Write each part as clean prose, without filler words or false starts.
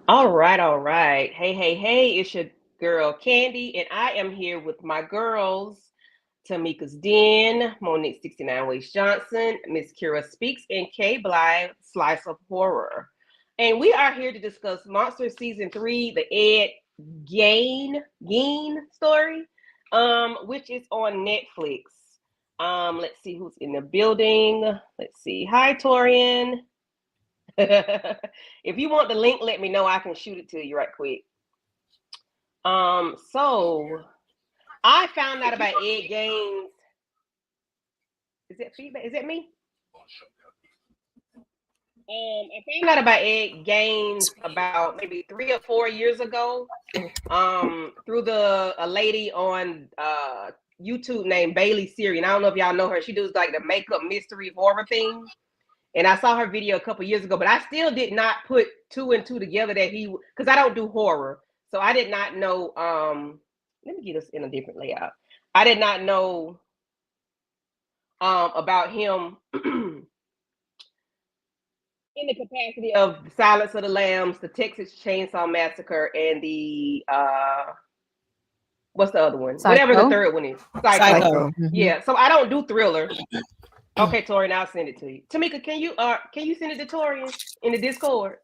All right, all right. Hey, hey, hey, it's your girl Candy, and I am here with my girls, Tamika's Den, Monique 69 Ways Johnson, Miss Kira Speaks, and Kay Blythe, Slice of Horror. And we are here to discuss Monster Season 3, the Ed Gein story, which is on Netflix. Let's see who's in the building. Let's see. Hi, Torian. If you want the link, let me know. I can shoot it to you right quick. So I found out about Ed Gaines. Is that feedback? Is that me? I found out about Ed Gaines about maybe 3 or 4 years ago. Through the a lady on YouTube named Bailey Siri, and I don't know if y'all know her. She does like the makeup mystery horror thing. And I saw her video a couple years ago, but I still did not put two and two together that because I don't do horror. So I did not know. Let me get us in a different layout. I did not know about him in the capacity of Silence of the Lambs, the Texas Chainsaw Massacre, and the what's the other one? Psycho. Whatever the third one is. Psycho. Yeah. So I don't do thriller. Okay, Torian, I'll send it to you. Tamika, can you send it to Torian in the Discord?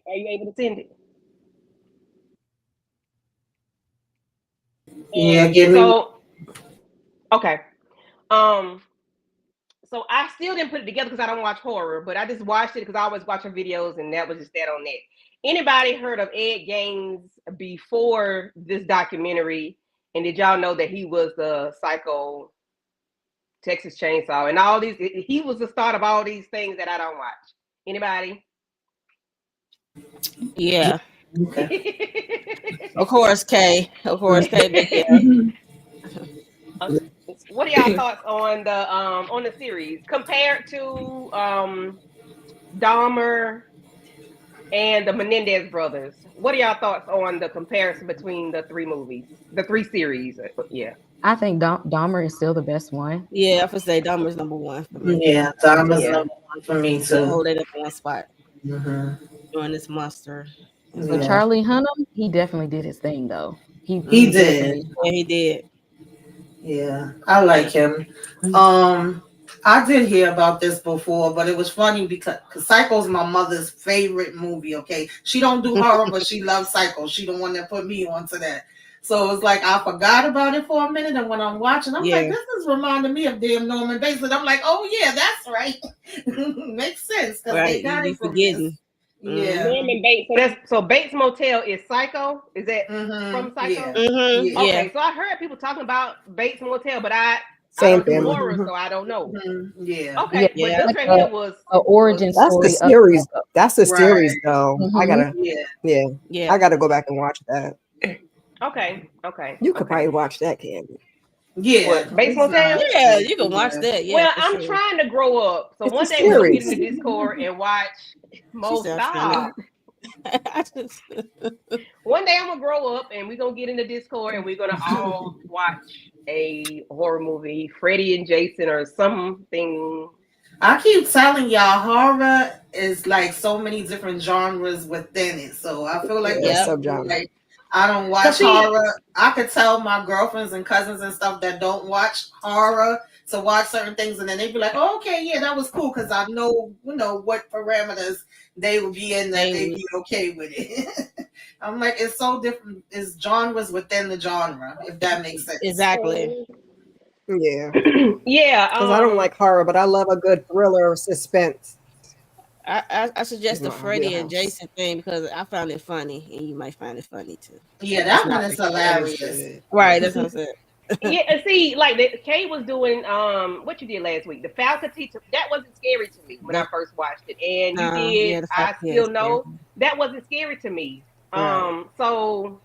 Are you able to send it? Yeah, give me. So okay. So I still didn't put it together because I don't watch horror, but I just watched it because I always watch her videos, and that was just that on that. Anybody heard of Ed Gaines before this documentary? And did y'all know that he was the Psycho Texas Chainsaw and all these? He was the start of all these things that I don't watch. Anybody? Yeah. Okay. Of course, Kay. Of course, Kay. But yeah. What are y'all thoughts on the series compared to Dahmer and the Menendez brothers? What are y'all thoughts on the comparison between the three movies, the three series? Yeah. I think Dahmer is still the best one. Yeah, I would say Dahmer's number one for me. Yeah, that was number one for me too. Hold it up on spot. Mm-hmm. Doing this monster. But Charlie Hunnam, he definitely did his thing though. He did. Yeah, he did. Yeah, I like him. I did hear about this before, but it was funny because Psycho's my mother's favorite movie. Okay, she don't do horror, but she loves Psycho. She the one that put me onto that. So it's like I forgot about it for a minute, and when I'm watching, I'm like, this is reminding me of damn Norman Bates. And I'm like, oh yeah, that's right. Makes sense because Right, they got you it from forgetting. Yeah. Norman Bates. So Bates Motel is Psycho. Is that from Psycho? Yeah. Mm-hmm. Okay, so I heard people talking about Bates Motel, but I Same don't do horror, so I don't know. Yeah. Okay, Yeah, but this right here was an origin That's story. the series. That's the Right. series, though. Mhm. I gotta, Yeah. I gotta go back and watch that. Okay. You could probably watch that, Candy. Yeah. What, Bates Motel? Yeah, you can watch that. Yeah. Well, for I'm sure. trying to grow up, so It's one a day we'll get series. in the Discord and watch Mo sounds Stop. I just One day I'm gonna grow up and we're gonna get in the Discord and we're gonna all watch a horror movie, Freddy and Jason or something. I keep telling y'all, horror is like so many different genres within it. So I feel like Yeah, Yep. subgenre. like I don't watch see- horror. I could tell my girlfriends and cousins and stuff that don't watch horror to watch certain things, and then they'd be like, "Oh, okay, yeah, that was cool," because I know, what parameters they would be in that they'd be okay with it. I'm like, it's so different. It's genres within the genre, if that makes sense. exactly. Yeah, Yeah, because I don't like horror, but I love a good thriller or suspense. I suggest the Wow, Freddy and wheelhouse. Jason thing because I found it funny and you might find it funny too. Yeah, that one is That hilarious. good. Right, that's what I said. yeah. And see, like Kay was doing what you did last week, the faculty. That wasn't scary to me when I first watched it, and you did. Yeah, the I faculty still is know scary. that wasn't scary to me. Right. So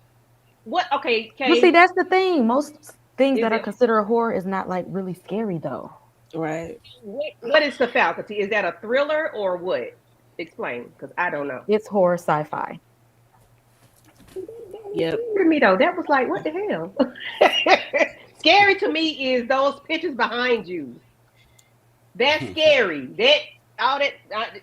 what? Okay, Kay. But see, that's the thing. Most things Is that are it- considered horror is not like really scary though. Right. What is the faculty? Is that a thriller or what? Explain, because I don't know. It's horror sci-fi. Yep. For me though, that was like, what the hell? Scary to me is those pictures behind you. That's scary. That all that.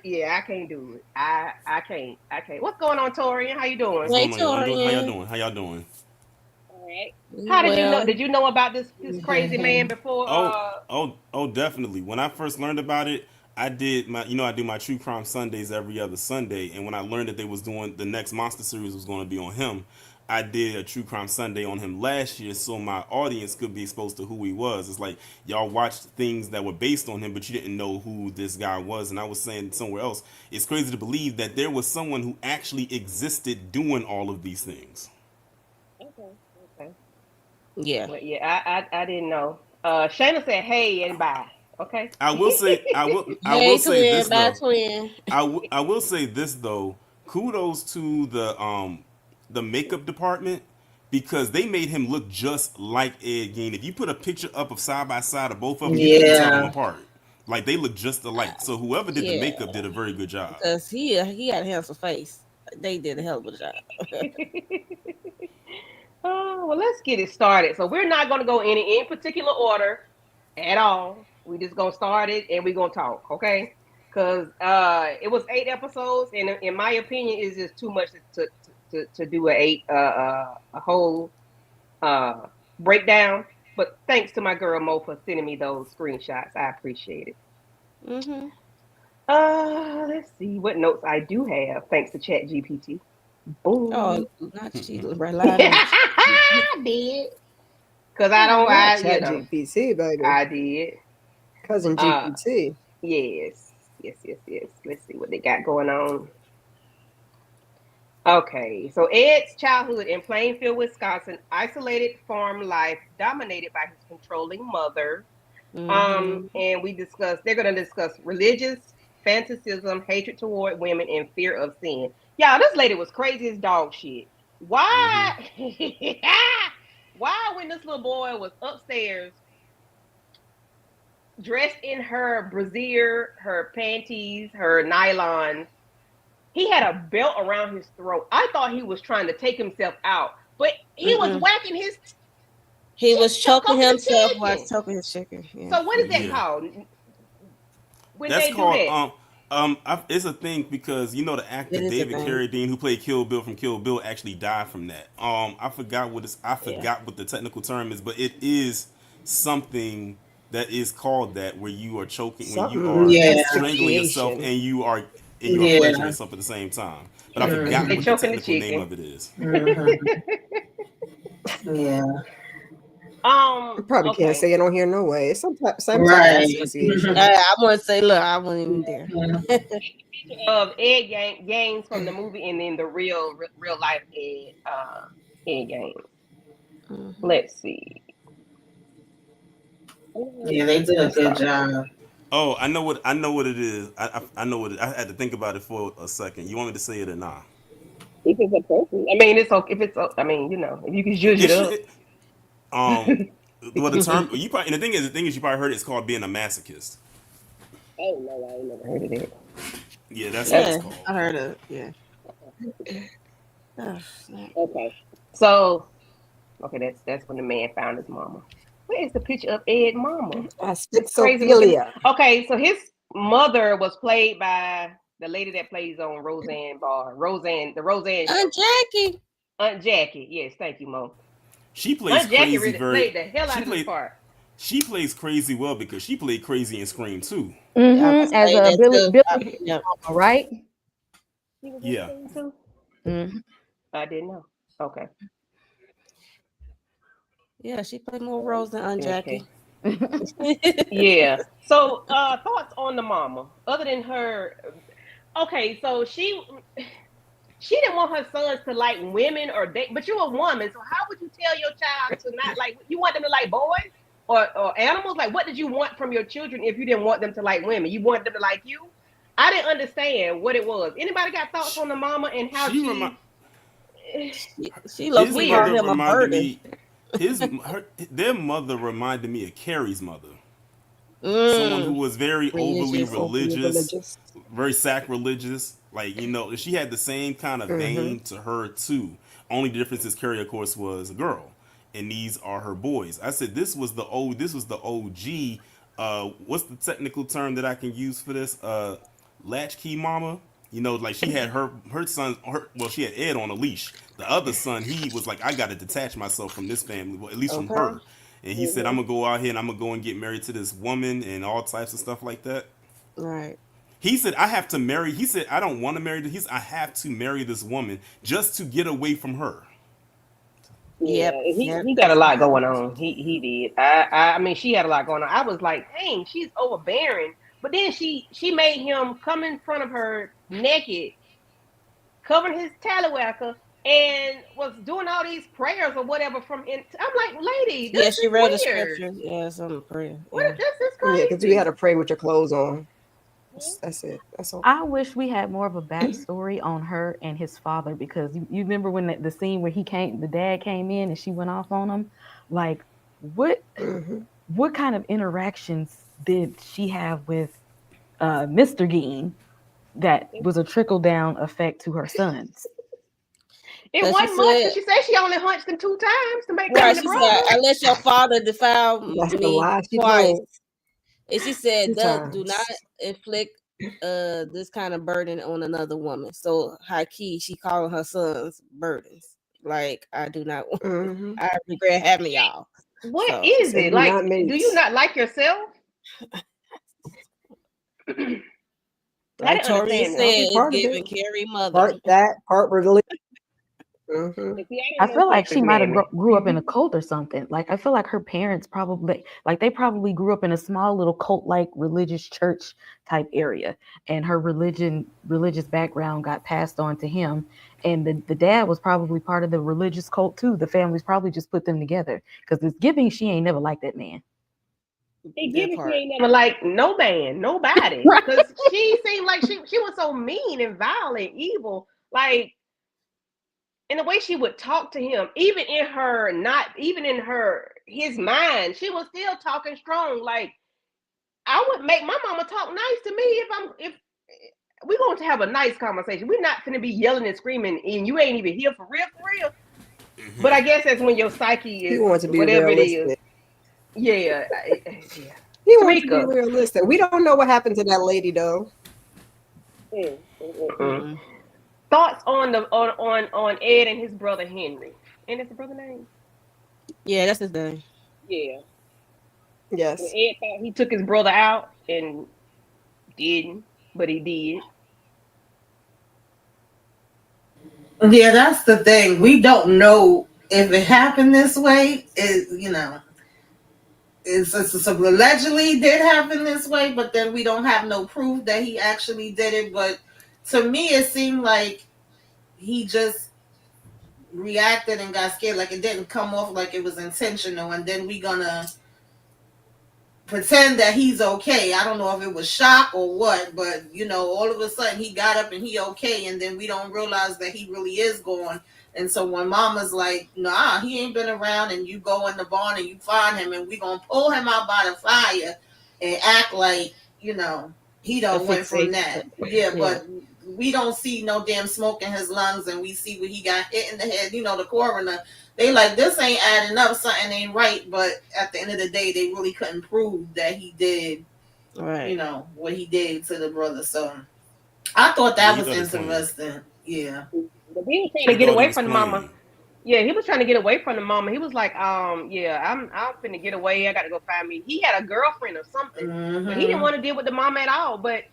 Yeah, I can't do it. I can't. I can't. What's going on, Torian? How you What's doing? Hey, going on, y'all? How y'all Torian. doing? How y'all doing? All right. How did you know? Well, Did you know about this crazy man before? Oh, definitely. When I first learned about it, I did my, I do my true crime Sundays every other Sunday, and when I learned that they was doing the next monster series was going to be on him, I did a true crime Sunday on him last year, so my audience could be exposed to who he was. It's like y'all watched things that were based on him, but you didn't know who this guy was. And I was saying somewhere else, it's crazy to believe that there was someone who actually existed doing all of these things. Okay. Okay. yeah. Well, yeah, I didn't know. Shayna said, "Hey and bye." Okay. I will say, I will Hey, say this twin. Bye, though. twin. I will say this though. Kudos to the makeup department because they made him look just like Ed Gein. If you put a picture up of side by side of both of them, you couldn't tell them Yeah. apart. Like they look just alike. So whoever did the Yeah, makeup did a very good job. because he had a handsome face. They did a hell of a job. Oh, well, let's get it started. So we're not going to go in any particular order at all. We just gonna start it and we're gonna talk, okay? Because it was 8 episodes, and in my opinion, it's just too much to do a whole breakdown. But thanks to my girl Mo for sending me those screenshots. I appreciate it. Mm-hmm. Let's see what notes I do have. Thanks to Chat GPT. Boom. Oh, not she relied on. I did. Cause I don't. Not You Chat know, GPT, baby. I did. Cousin Uh, GPT. yes, yes. Let's see what they got going on. Okay, so Ed's childhood in Plainfield, Wisconsin, isolated farm life dominated by his controlling mother. Mm-hmm. And they're gonna discuss religious fanaticism, hatred toward women, and fear of sin. Y'all, this lady was crazy as dog shit. Hmm. Why? Why, when this little boy was upstairs dressed in her brassiere, her panties, her nylons, he had a belt around his throat. I thought he was trying to take himself out, but he was Mm-mm. whacking his He was choking choking the himself while chicken. choking his chicken. Yeah. So what is that Yeah. called when That's they do called that? it's a thing because the actor It is a David thing. Carradine who played Kill Bill from Kill Bill actually died from that. I Yeah. forgot what the technical term is, but it is something that is called that where you are choking, when you Something are Yeah. strangling yourself asphyxiation. and you are pleasuring Yeah. yourself at the same time. But I forgot They Hmm. what the choking the technical name chicken. of it is. Hmm. Yeah. You probably can't Okay. say it on here, no way. It's some type of Right. asphyxiation. I wouldn't say, look, I wasn't even there. Mhm. Of Ed Gaines from the movie, and then the real life Ed Gaines. Mm-hmm. Let's see. Yeah, they did a Let's good start. job. Oh, I know what it is. I know what I had to think about it for a second. You want me to say it or not? If it's appropriate. I mean, it's okay. If it's, I mean, if you can judge It it should. up. Um, well, the term you probably, and the thing is you probably heard it's called being a masochist. Oh no, I ain't never heard of that. Yeah, that's what That's it's Yeah, called. I heard of yeah. Oh, snap. okay. So, okay, that's when the man found his mama. Where is the picture of Ed mama? This crazy looking. Asphyxophilia. Okay, so his mother was played by the lady that plays on the Roseanne Aunt show. Jackie. Aunt Jackie. Yes, thank you, Mo. She plays Aunt Jackie crazy really very. played the hell She out of this played. part. She plays crazy well because she played crazy in Scream too. I was As say a that Billy too. Billy, Yep. right? He was in Yeah. Scream too? Mm-hmm. I didn't know. Okay. Yeah, she played more roles than Aunt Okay. Jackie. Yeah. So, thoughts on the mama, other than her. Okay, so she didn't want her sons to like women or date, but you're a woman, so how would you tell your child to not like? You want them to like boys or animals? Like, what did you want from your children if you didn't want them to like women? You wanted them to like you? I didn't understand what it was. Anybody got thoughts She, on the mama and how she remi- she She low His key called weird? mother him a reminded burden. me. Their mother reminded me of Carrie's mother. Someone who Mm. was very overly Religious. Overly religious, religious. very sacrilegious. Like she had the same kind of Mm-hmm. vein to her too. Only difference is Carrie, of course, was a girl, and these are her boys. I said this was the OG what's the technical term that I can use for this? Latchkey mama. You know, like she had her son. She had Ed on a leash. The other son, he was like, I got to detach myself from this family, well, at least from Okay. her. And he said, I'm gonna go out here and I'm gonna go and get married to this woman and all types of stuff like that. Right. He said, I have to marry. He said, I don't want to marry. I have to marry this woman just to get away from her. Yeah, Yep. he got a lot going on. He did. I mean, she had a lot going on. I was like, dang, she's overbearing. But then she made him come in front of her naked, covering his tallywhacker, and was doing all these prayers or whatever from. I'm like, lady, Yeah, this she is read the weird. scripture. Yeah, some prayer. What Yeah. is this? Is Yeah, crazy. because you had to pray with your clothes on. That's it. That's all. I wish we had more of a backstory on her and his father, because you remember when the scene where the dad came in and she went off on him. Like, what what kind of interactions did she have with Mr. Gein that was a trickle down effect to her sons? It But wasn't much because she said she only hunched him 2 times to make right, him the she brother. said, unless your father defile That's the me lie she twice. told. And she said, 2 do times. not inflict this kind of burden on another woman. So high key, she calling her sons burdens. Like, I do not want I regret having y'all. What So, is said it? we Like, not do mates. you not like yourself? like didn't Tori understand said, that. it's Part of giving it. Carrie mother. Part that, part religion. See, I don't know feel like she Texas might have Mammy. grew up in a cult or something. Like, I feel like her parents probably, like, they probably grew up in a small little cult-like religious church type area, and her religious background got passed on to him. And the dad was probably part of the religious cult too. The family's probably just put them together, because it's giving she ain't never liked that man. They That give it, she part. ain't never like no man, nobody. Right. Because she seemed like she was so mean and violent, evil. Like, in the way she would talk to him, even in his mind, she was still talking strong. Like, I would make my mama talk nice to me if we're going to have a nice conversation. We're not going to be yelling and screaming, and you ain't even here for real, for real. But I guess that's when your psyche He is wants to be whatever it is. realistic. Yeah, yeah. He wants to be Tamika. realistic. We don't know what happened to that lady though. Mm-mm. Thoughts on Ed and his brother Henry? And that's the brother name? Yeah, that's his name. Yeah. Yes. When Ed thought he took his brother out and didn't, but he did. Yeah, that's the thing. We don't know if it happened this way. It's allegedly did happen this way, but then we don't have no proof that he actually did it. But to me, it seemed like he just reacted and got scared. Like it didn't come off like it was intentional. And then we gonna pretend that he's okay. I don't know if it was shock or what, but all of a sudden he got up and he okay, and then we don't realize that he really is gone. And so when mama's like, nah, he ain't been around, and you go in the barn and you find him, and we gonna pull him out by the fire and act like, he don't went from that. Yeah, but we don't see no damn smoke in his lungs, and we see when he got hit in the head, the coroner. They like, this ain't adding up, something ain't right. But at the end of the day, they really couldn't prove that he did, Right. what he did to the brother. So I thought that was interesting. Yeah. But he was trying to get away from the mama. Yeah, he was trying to get away from the mama. He was like, I'm finna get away. I got to go find me. He had a girlfriend or something, but he didn't want to deal with the mama at all. But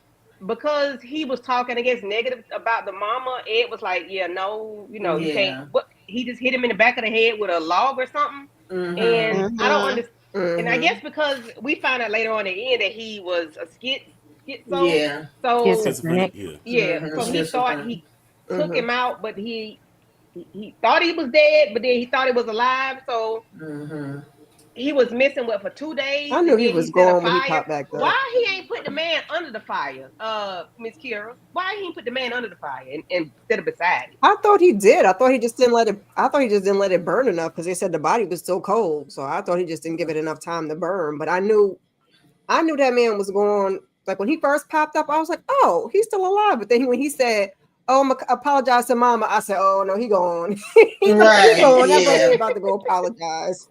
because he was talking, I guess, negative about the mama, Ed was like, yeah, no, you can't. But he just hit him in the back of the head with a log or something. And I don't understand. And I guess because we found out later on in the end that he was a schizo. Yeah. So Schizophrenic. So he thought he took him out, but he thought he was dead, but then he thought he was alive. So he was missing for 2 days. I knew he was gone when he popped back up. Why he ain't put the man under the fire, Miss Kira? Why he ain't put the man under the fire instead of beside him? I thought he did. I thought he just didn't let it burn enough, because they said the body was still cold. So I thought he just didn't give it enough time to burn. But I knew that man was gone. Like when he first popped up, I was like, oh, he's still alive. But then when he said, oh, I'm apologize to mama, I said, oh no, he gone. He's right. gone. That brother about to go apologize.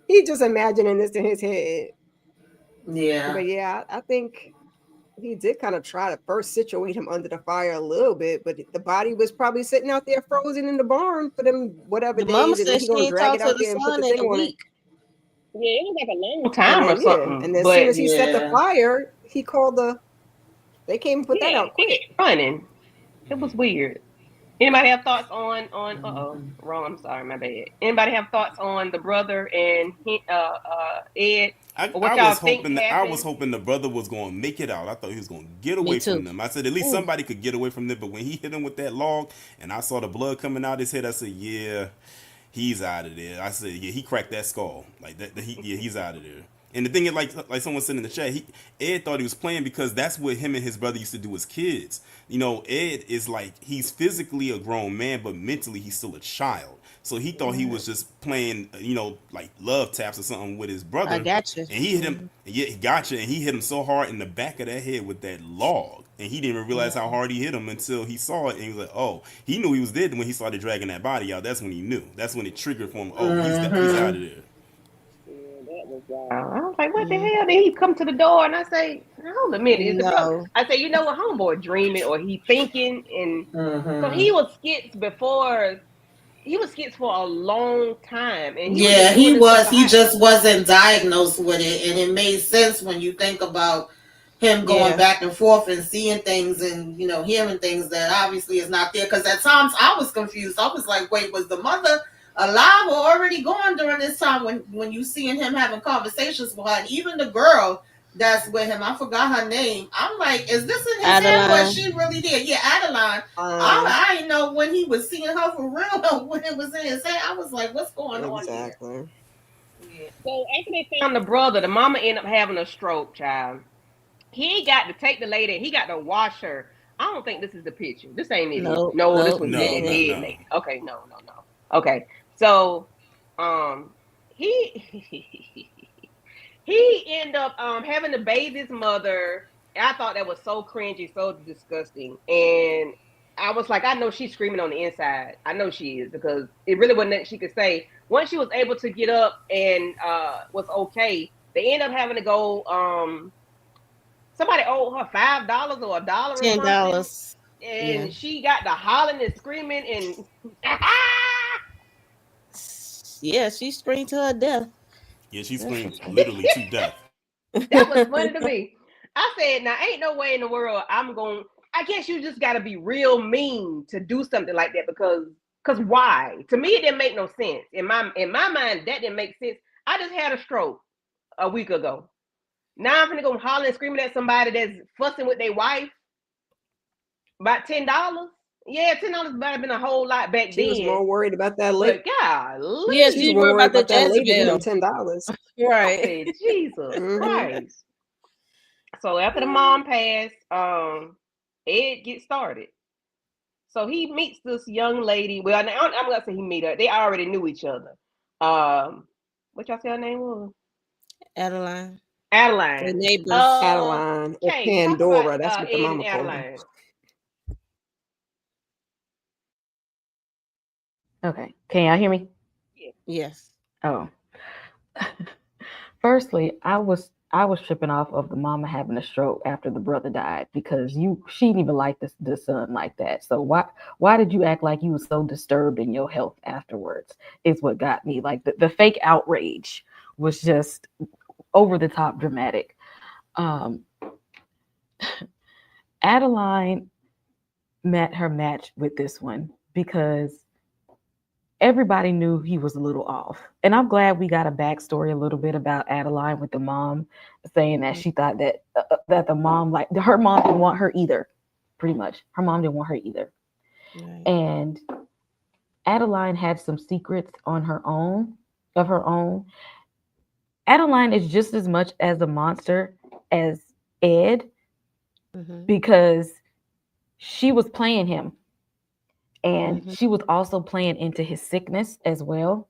He's just imagining this in his head. Yeah. But yeah, I think he did kind of try to first situate him under the fire a little bit, but the body was probably sitting out there frozen in the barn for them whatever The mama days, and said then he she gonna ain't drag talked it to out the there and put son the in thing a on it. week. Yeah, it was like a long And time or then something. and as but soon as he set the Yeah. fire, he called they came and put that yeah, out quick. running. It was weird. Anybody have thoughts on Mhm. wrong? I'm sorry, my bad. Anybody have thoughts on the brother and Ed, or what y'all think I was happened? hoping the brother was going to make it out. I thought he was going to get Me away too. from them. I said at least Ooh. somebody could get away from them. But when he hit him with that log, and I saw the blood coming out his head, I said, yeah, he's out of there. I said, yeah, he cracked that skull like that. He's out of there. And the thing is, like someone said in the chat, Ed thought he was playing because that's what him and his brother used to do as kids. You know, Ed is like he's physically a grown man, but mentally he's still a child. So he thought he was just playing, like love taps or something with his brother. I got you. And he hit him. Yeah, he got you. And he hit him so hard in the back of that head with that log. And he didn't even realize how hard he hit him until he saw it. And he was like, oh, he knew he was dead when he started dragging that body out. That's when he knew. That's when it triggered for him. Oh, he's out of there. That was wild. I was like, what the hell? Then he come to the door and I say, hold a minute, is the brother? No. I say, you know what, homeboy dreaming or he thinking, and so he was skits before. He was skits for a long time, and he was Yeah, just doing he this stuff was. He behind. just wasn't diagnosed with it, and it made sense when you think about him going Yeah. back and forth and seeing things and hearing things that obviously is not there. Because at times I was confused. I was like, "Wait, was the mother alive or already gone during this time?" When you seeing him having conversations with her, and even the girl that's with him, I forgot her name. I'm like, is this in his head or is she really there? Yeah, Adeline. I didn't know when he was seeing her for real or when it was in his head. I was like, what's going on here? Exactly. Yeah. So after they found the brother, the mama ended up having a stroke, child. He got to take the lady. He got to wash her. I don't think this is the picture. This ain't it. No, No, this no, was the No, dead no. lady. Okay, no. Okay, so he he ended up having to bathe his mother. I thought that was so cringy, so disgusting, and I was like, I know she's screaming on the inside. I know she is because it really wasn't that she could say. Once she was able to get up and was okay, they ended up having to go. Somebody owed her $5 or $1 or something, $10. and Yeah. she got to hollering and screaming and Yeah, she screamed to her death. Yeah, she screamed literally to death. that was funny to me. I said, now ain't no way in the world I'm going. I guess you just got to be real mean to do something like that because why? To me, it didn't make no sense. In my mind, that didn't make sense. I just had a stroke a week ago. Now I'm gonna go hollering and screaming at somebody that's fussing with their wife about $10. Yeah, $10 might have been a whole lot back She was then. more worried about that lady. But golly, Yeah, She's she more worried about that lady than them Jezebel. $10. I Right. said, Jesus Mhm. Christ. So after the mom passed, Ed gets started. So he meets this young lady. Well, now I'm gonna say he meet her. They already knew each other. What y'all say her name was? Adeline. The Adeline. neighbors. Adeline or Okay, talk Pandora. about That's what the Ed and mama called her. Adeline. Okay. Can y'all hear me? Yes. Oh. Firstly, I was tripping off of the mama having a stroke after the brother died because she didn't even like the son like that. So why did you act like you were so disturbed in your health afterwards? Is what got me. Like the fake outrage was just over the top dramatic. Adeline met her match with this one because everybody knew he was a little off. And I'm glad we got a backstory a little bit about Adeline with the mom saying that she thought that that the mom, like her mom didn't want her either. Pretty much. Her mom didn't want her either. Right. And Adeline had some secrets of her own. Adeline is just as much as a monster as Ed because she was playing him. And she was also playing into his sickness as well.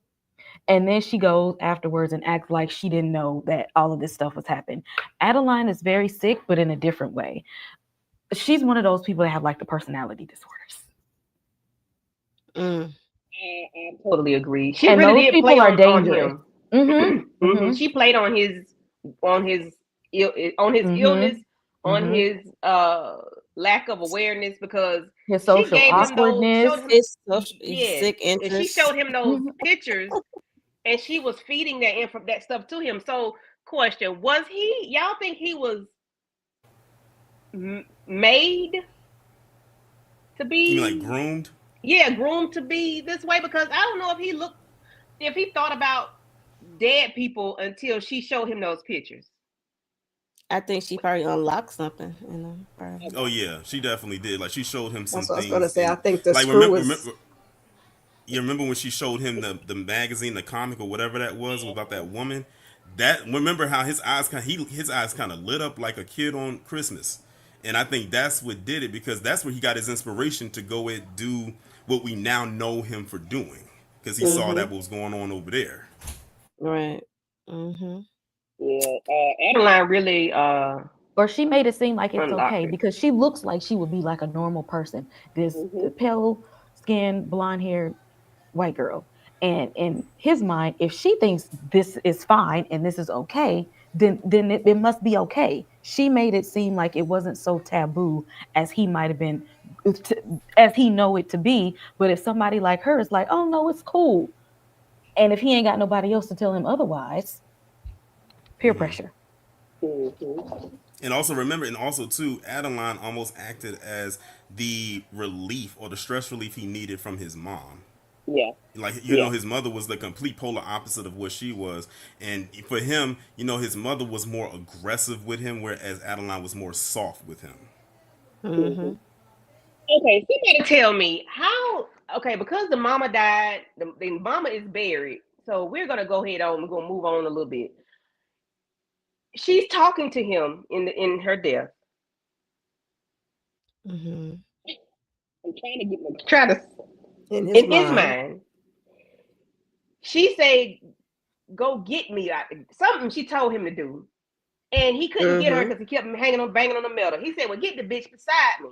And then she goes afterwards and acts like she didn't know that all of this stuff was happening. Adeline is very sick, but in a different way. She's one of those people that have like the personality disorders. I totally agree. She and really those did people play are on dangerous. him. She played on his illness, on his lack of awareness, because his she social gave him awkwardness. His yes, sick and she interest. showed him those pictures, and she was feeding that stuff to him. So, question: was he? Y'all think he was made to be? You mean like groomed? Yeah, groomed to be this way, because I don't know if he thought about dead people until she showed him those pictures. I think she probably unlocked something, you know. Probably. Oh yeah, she definitely did. Like she showed him some That's what I was things. going to say. I And, think the like screw was. you remember when she showed him the magazine, the comic or whatever that was about that woman? That remember how his eyes kind of lit up like a kid on Christmas, and I think that's what did it, because that's where he got his inspiration to go and do what we now know him for doing, because he saw that what was going on over there. Right. Yeah, Adeline really Or she made it seem like it's unlocked okay it. because she looks like she would be like a normal person. This pale skin, blonde haired white girl. And in his mind, if she thinks this is fine and this is okay, then it must be okay. She made it seem like it wasn't so taboo as he might have been, as he know it to be. But if somebody like her is like, oh no, it's cool, and if he ain't got nobody else to tell him otherwise, peer pressure. And also remember, and also too, Adeline almost acted as the relief or the stress relief he needed from his mom. Yeah. Like, you know, his mother was the complete polar opposite of what she was. And for him, you know, his mother was more aggressive with him, whereas Adeline was more soft with him. Okay, somebody tell me how. Okay, because the mama died, the mama is buried. So we're gonna go ahead on. We're gonna move on a little bit. She's talking to him in her death. I'm trying to In in his mind. She said, "Go get me." Something she told him to do, and he couldn't get her because he kept banging on the metal. He said, "Well, get the bitch beside me."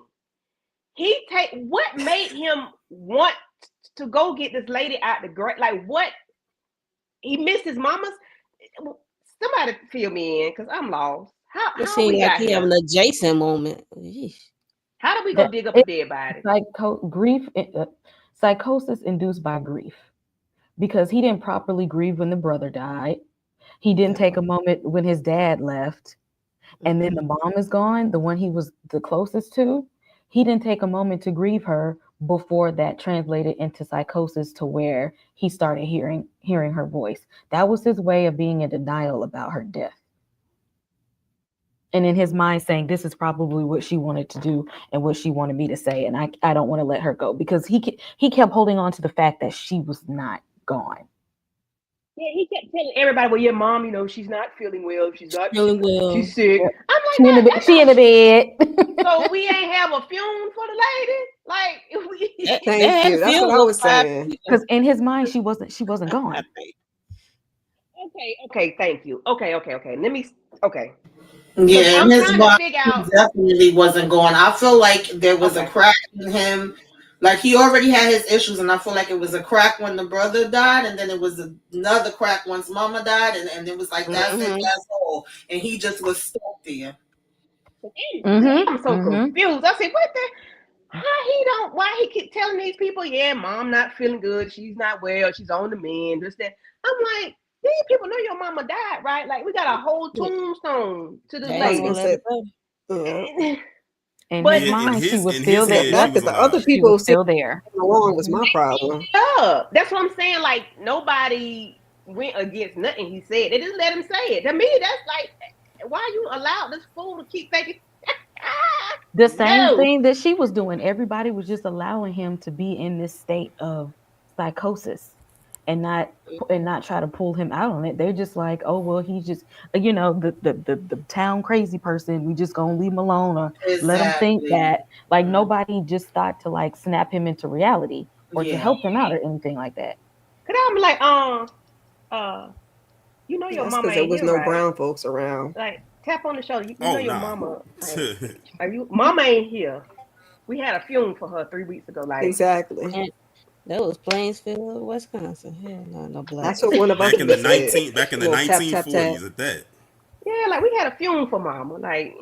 What made him want to go get this lady out the grave? Like, what? He missed his mama's. Somebody fill me in, because I'm lost. How we like got he here? having a Jason moment. How do we go dig up a dead body? Psychosis induced by grief, because he didn't properly grieve when the brother died. He didn't take a moment when his dad left, and then the mom is gone, the one he was the closest to. He didn't take a moment to grieve her before that translated into psychosis, to where he started hearing her voice. That was his way of being in denial about her death. And in his mind saying, this is probably what she wanted to do and what she wanted me to say. And I don't want to let her go, because he kept holding on to the fact that she was not gone. Yeah, he kept telling everybody, "Well, your mom, you know, she's not feeling well. She's not feeling well. She's sick." I'm like, she in the bed. So we ain't have a funeral for the lady. Like, thank you. That's what I was saying. Because in his mind, she wasn't gone. Okay. Thank you. Okay. Let me. Okay. Yeah, I'm his trying to figure out. definitely wasn't going. I feel like there was a crack in him. Like, he already had his issues, and I feel like it was a crack when the brother died, and then it was another crack once mama died, and it was like, that's it, that's all. And he just was stuck there. I'm so confused. I said, what the? Why he keep telling these people, yeah, mom not feeling good, she's not well, she's on the mend, this, that. I'm like, these people know your mama died, right? Like, we got a whole tombstone to this lady. But in his mind, she was still there. Not that the other people was still there. Along was my problem. Yeah, that's what I'm saying. Like, nobody went against nothing he said. They just let him say it. To me, that's like, why you allowed this fool to keep thinking? The same thing that she was doing. Everybody was just allowing him to be in this state of psychosis, and not try to pull him out on it. They're just like, oh well, he's just, you know, the town crazy person. We just gonna leave him alone, or let him think that. Like, nobody just thought to like snap him into reality or to help him out or anything like that. Could I be like, you know your mama ain't there was here, no right? brown folks around. Like, tap on the shoulder. You know your mama. Like, Mama ain't here. We had a funeral for her 3 weeks ago. Like, exactly. That was Plainsfield, Wisconsin. Hell no, no That's blacks. what one of us would have said. Back in the Little tap tap tap. 1940s at that. Yeah, like we had a funeral for mama. Like,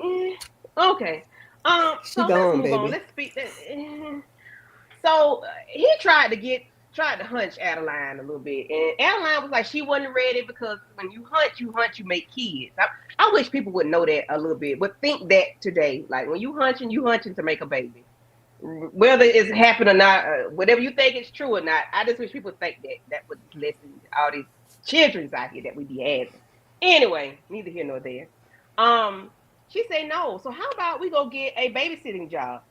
okay. She So let's gone, move on. baby. Let's speak. So he tried to hunch Adeline a little bit, and Adeline was like she wasn't ready because when you hunt, you make kids. I wish people would know that a little bit, but think that today, like when you hunching to make a baby, whether it's happened or not, whatever you think is true or not. I just wish people think that would lessen all these childrens out here that we be having. Anyway, neither here nor there. She said no. So how about we go get a babysitting job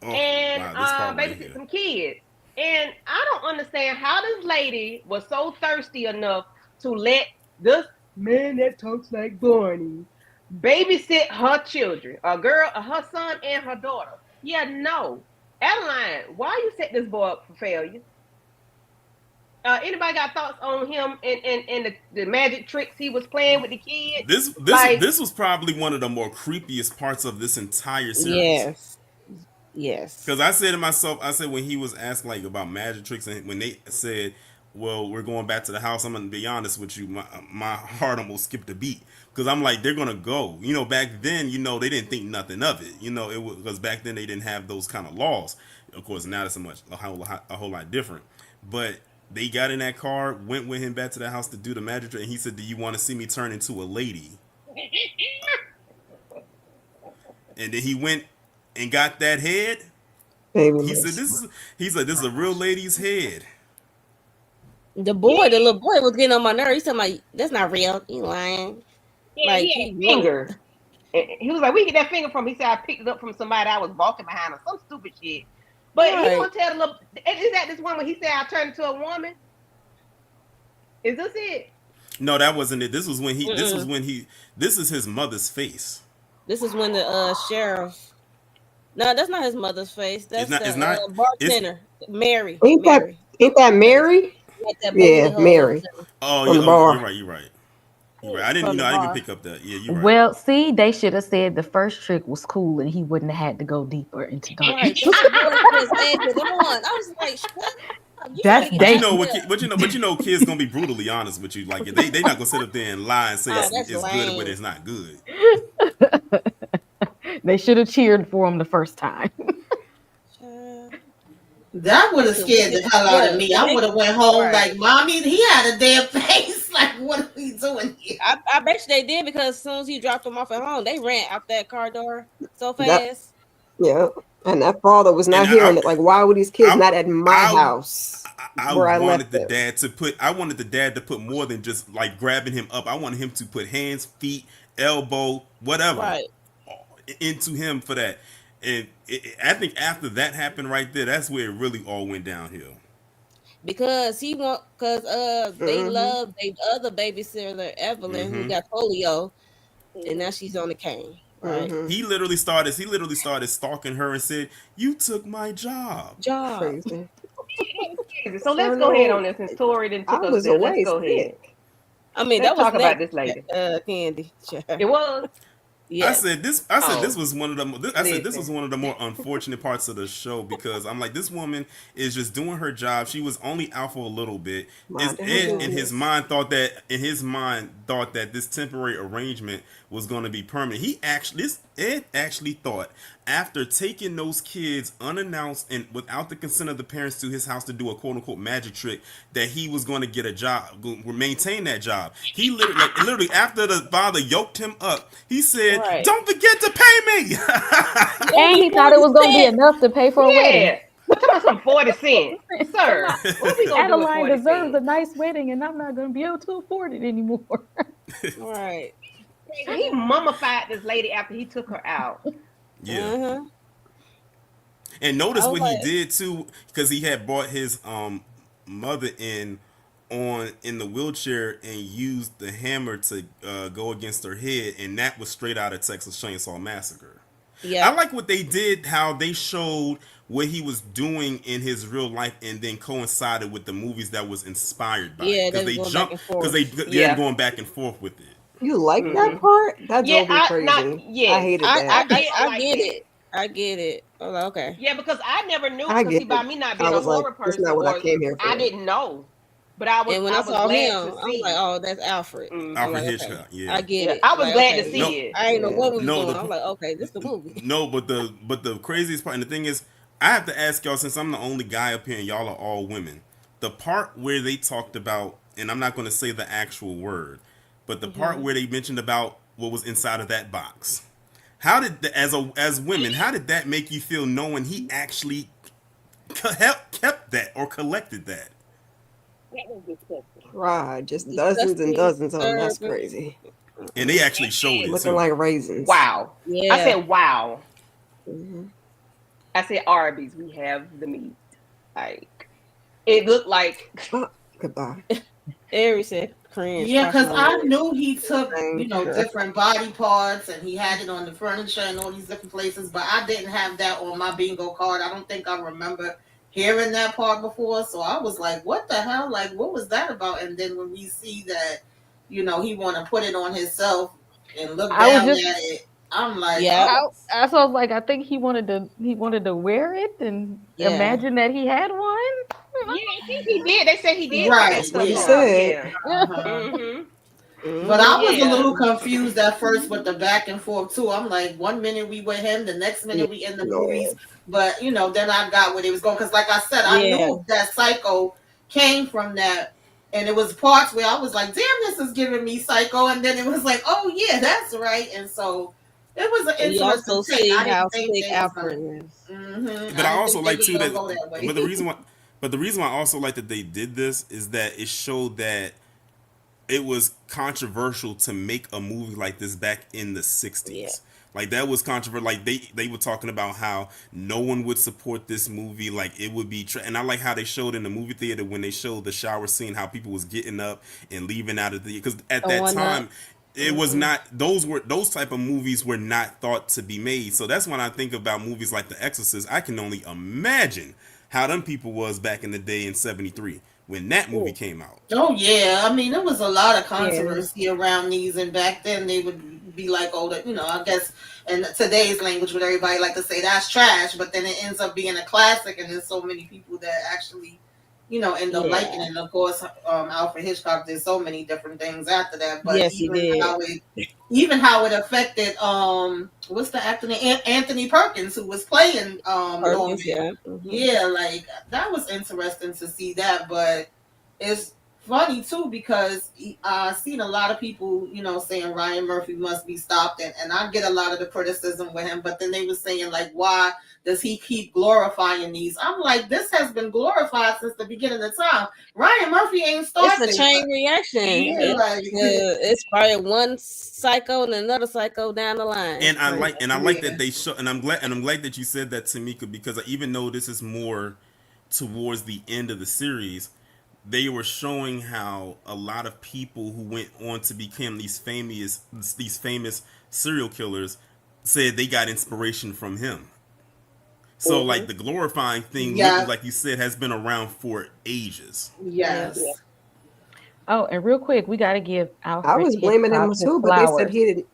Oh and wow, this part right babysit here. some kids? And I don't understand how this lady was so thirsty enough to let this man that talks like Barney babysit her children, her son and her daughter. Yeah, no. Adeline, why you set this boy up for failure? Anybody got thoughts on him and the magic tricks he was playing with the kids? Like, This was probably one of the more creepiest parts of this entire series. Yes. Yes. Because I said to myself, I said when he was asked like about magic tricks, and when they said, "Well, we're going back to the house," I'm gonna be honest with you, my heart almost skipped a beat because I'm like, they're gonna go. You know, back then, they didn't think nothing of it. It was because back then they didn't have those kind of laws. Of course, now it's a whole lot different. But they got in that car, went with him back to the house to do the magic trick, and he said, "Do you want to see me turn into a lady?" And then he went and got that head. Baby He said, "This is a real lady's head." The little boy was getting on my nerves. He's talking like, that's not real. You lying. yeah, Like, he had fingers. And he was like, "We get that finger from." He said, "I picked it up from somebody I was walking behind or some stupid shit." But he Right. gonna tell the little. Is that this one when he said, "I turned into a woman"? Is this it? No, that wasn't it. This was when he. This was Mm-mm. when he. This is his mother's face. This is when the sheriff. No, that's not his mother's face. It's That's not. the It's not. It's. bartender, Mary. Ain't Mary. that Mary? Like that Yeah, booty Mary holes Oh, from yeah. the Oh, bar. you're right. You're right. You're right. I didn't. from the I didn't even bar. pick up that. Yeah, you're right. Well, see, they should have said the first trick was cool and he wouldn't have had to go deeper into Right. darkness. This is where his head come on. I was like, shut up. You That's trying to But get you they. out know of what? jail. Kids gonna be brutally honest with you. Like they not gonna sit up there and lie and say Oh, that's it's good when lame. it's not good. They should have cheered for him the first time. Child. That would have scared the hell out of me. I would have went home Right. like, "Mommy, he had a damn face. Like, what are we doing here?" I bet you they did because as soon as he dropped them off at home, they ran out that car door so That fast. yeah. And that father was And not hearing it. Like, why would these kids I, not at my I, house I where I wanted left the them? dad to put. I wanted the dad to put more than just like grabbing him up. I wanted him to put hands, feet, elbow, whatever, Right. into him for that. And I think after that happened right there, that's where it really all went downhill. Because they Mm-hmm. love the other babysitter, Evelyn, who Hmm. got polio, and now she's on the cane. Right. Mm-hmm. He literally started stalking her and said, "You took my job." Job. Crazy. So So let's go ahead on no, this. Since Tori didn't I took us was there, let's away go ahead. sick. I mean, Let's that was talk about next, this lady. Candy. It was. Yes. I said Oh, this was one of the. I said this was listen. one of the more unfortunate parts of the show because I'm like, this woman is just doing her job. She was only out for a little bit. Minding her Ed business. in his mind thought that this temporary arrangement was going to be permanent. Ed actually thought after taking those kids unannounced and without the consent of the parents to his house to do a quote unquote magic trick that he was going to get a job, maintain that job. He literally after the father yoked him up, he said, Right. "Don't forget to pay me." And he thought it was going to be enough to pay for a wedding. Yeah. Talking about some 40 cents. Sir, what we gonna do with Adeline 40 deserves a cents? nice wedding, and I'm not going to be able to afford it anymore. Right. He mummified this lady after he took her out. Yeah. Uh-huh. And notice I what was he like, did too, because he had brought his mother in the wheelchair and used the hammer to go against her head, and that was straight out of Texas Chainsaw Massacre. yeah. I like what they did, how they showed what he was doing in his real life, and then coincided with the movies that was inspired by it, Yeah, because they they was going back jumped, and because forth. they're Yeah. going back and forth with it. You like that Hmm. part? That Yeah, drove me crazy. I yes. hated I that. I get like I get that. it. I get it. I was like, okay. Yeah, because I never knew, I because get see, by it. me not I being a was like, horror that's person, not what I or came here I for. didn't know, but I And when I was saw glad him, to I was see. like, oh, that's Alfred. I'm Alfred like, Mm-hmm. okay, Hitchcock. I Yeah. get Yeah, it. I was Like, glad to okay, No, see it. I ain't know Yeah. what was no, going on. I'm like, okay, this the movie. no, but the craziest part, and the thing is, I have to ask y'all, since I'm the only guy up here and y'all are all women, the part where they talked about, and I'm not going to say the actual word, but the part where they mentioned about what was inside of that box. How did as women, how did that make you feel knowing he actually kept that or collected that? That was disgusting. Right. Just dozens and Disgusting, dozens of them. That's disturbing. crazy. And they actually showed it Looking too. like raisins. Wow. I Yeah. said, wow. Hmm. I said, Arby's, we have the meat. Like, it looked like. Oh, goodbye. Every said cringe Yeah, crossed because my I leg. knew he took, Thank you. different body parts and he had it on the furniture and all these different places, but I didn't have that on my bingo card. I don't think I remember hearing that part before. So I was like, what the hell? Like, what was that about? And then when we see that, he want to put it on himself and look I was down at just it, I'm like, Yeah. oh, so I was like, I think he wanted to wear it and Yeah. imagine that he had one. Yeah, I think he did. They said he did put right, that That's what stuff he yeah. on. said. Yeah. Uh-huh. Mm-hmm. But I was a Yeah. little confused at first with the back and forth too. I'm like, one minute we with him, the next Yeah. minute we in the Man. movies. But then I got where they was going because, like I said, I Yeah. knew that Psycho came from that, and it was parts where I was like, "Damn, this is giving me Psycho," and then it was like, "Oh yeah, that's right." And so it was an And you interesting also take. see I how didn't think sick they was gonna. Alfred is. Mm-hmm, But I I didn't also think they like was too gonna that. go that way. But the reason why, I also like that they did this is that it showed that it was controversial to make a movie like this back in the Yeah. 60s. Like that was controversial. Like they were talking about how no one would support this movie. Like it would be, and I like how they showed in the movie theater when they showed the shower scene how people was getting up and leaving out of the, because at that Throwing up. time it was not, those type of movies were not thought to be made. So that's when I think about movies like The Exorcist. I can only imagine how them people was back in the day in '73 when that movie came out. Oh yeah, I mean there was a lot of Yeah. controversy around these, and back then they would be like, "Oh, I guess in today's language, would everybody like to say that's trash?" But then it ends up being a classic, and there's so many people that actually, end up liking it. And of course, Alfred Hitchcock did so many different things after that. But Yes, he did. even how it affected what's the actor name? Anthony Perkins, who was playing Norman. Purpose, yeah. Yeah, like that was interesting to see that, but it's funny too because I've seen a lot of people, saying Ryan Murphy must be stopped, and I get a lot of the criticism with him, but then they were saying like, why does he keep glorifying these? I'm like, this has been glorified since the beginning of time. Ryan Murphy ain't started. It's a chain reaction. Yeah, It's probably one psycho and another psycho down the line. And I like Yeah. that they show, and I'm glad that you said that, Tamika, because even though this is more towards the end of the series, they were showing how a lot of people who went on to become these famous serial killers said they got inspiration from him. So like the glorifying thing, Yeah. like you said, has been around for ages. Yes. Yeah. Oh, and real quick, we got to give Alfred I was blaming him Hitchcock his too, but they said flowers. he didn't.